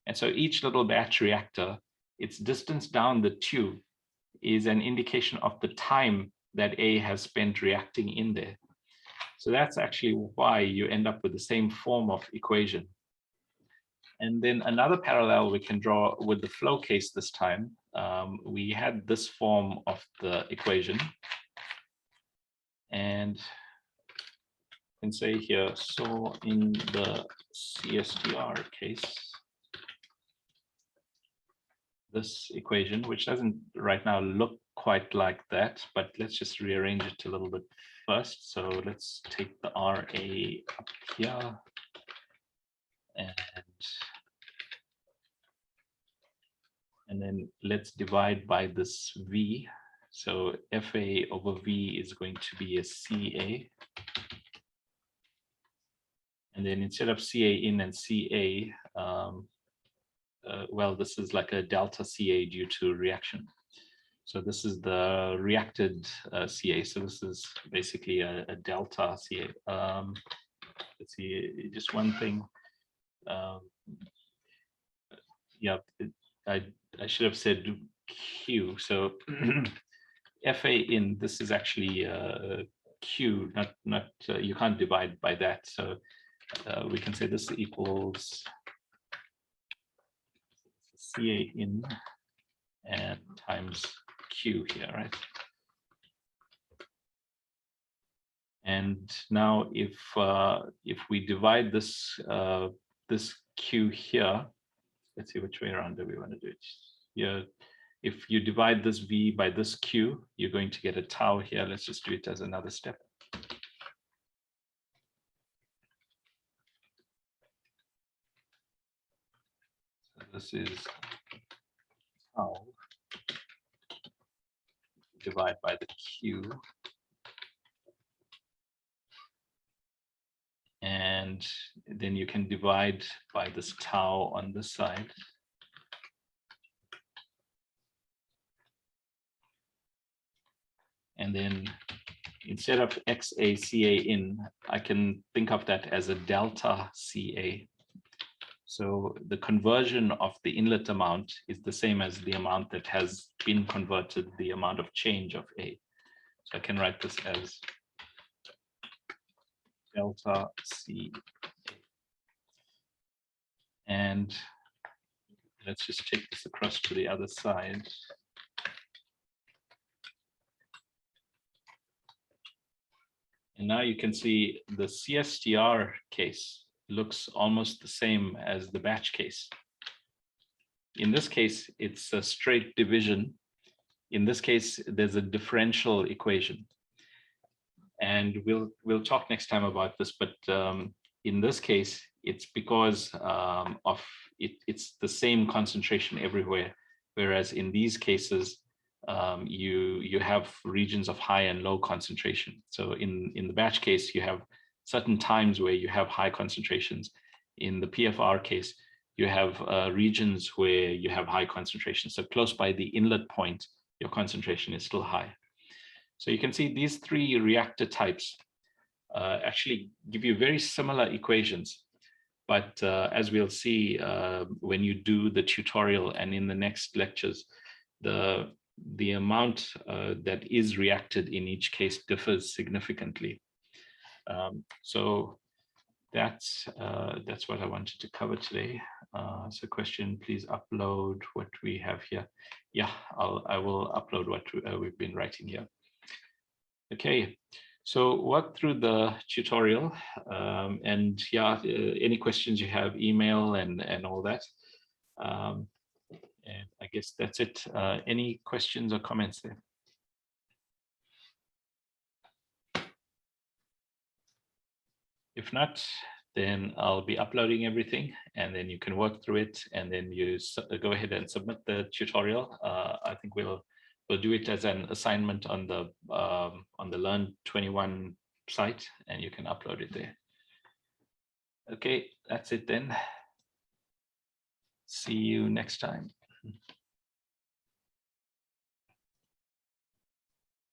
And so each little batch reactor, its distance down the tube is an indication of the time that A has spent reacting in there. So that's actually why you end up with the same form of equation. And then another parallel we can draw with the flow case this time. We had this form of the equation. And you can say here, so in the CSTR case, this equation, which doesn't right now look quite like that, but let's just rearrange it a little bit first. So let's take the RA up here and then let's divide by this V. So FA over V is going to be a CA. And then instead of Ca in and Ca, well, this is like a delta Ca due to reaction. So this is the reacted Ca. So this is basically a delta Ca. Let's see, just one thing. Yeah, I should have said Q. So Fa in, this is actually Q, not you can't divide by that. So we can say this equals Ca in and times Q here, right? And now if we divide this this Q here, let's see which way around do we want to do it. Here, if you divide this V by this Q, you're going to get a tau here. Let's just do it as another step. So this is tau divide by the Q. And then you can divide by this tau on this side. And then instead of XA Ca in, I can think of that as a delta Ca. So the conversion of the inlet amount is the same as the amount that has been converted, the amount of change of A. So I can write this as delta C. And let's just take this across to the other side. And now you can see the CSTR case looks almost the same as the batch case. In this case, it's a straight division. In this case, there's a differential equation. And we'll talk next time about this, but in this case, it's because it's the same concentration everywhere, whereas in these cases, you have regions of high and low concentration. So in the batch case, you have certain times where you have high concentrations. In the PFR case, you have regions where you have high concentration. So close by the inlet point, your concentration is still high. So you can see these three reactor types actually give you very similar equations. But as we'll see when you do the tutorial and in the next lectures, the amount that is reacted in each case differs significantly. So that's what I wanted to cover today. So question, please upload what we have here. Yeah, I will upload what we've been writing here. Okay, so work through the tutorial and yeah, any questions you have, email and all that. And I guess that's it. Any questions or comments there? If not, then I'll be uploading everything and then you can work through it and then you go ahead and submit the tutorial. I think we'll do it as an assignment on the Learn 21 site and you can upload it there. Okay, that's it then. See you next time.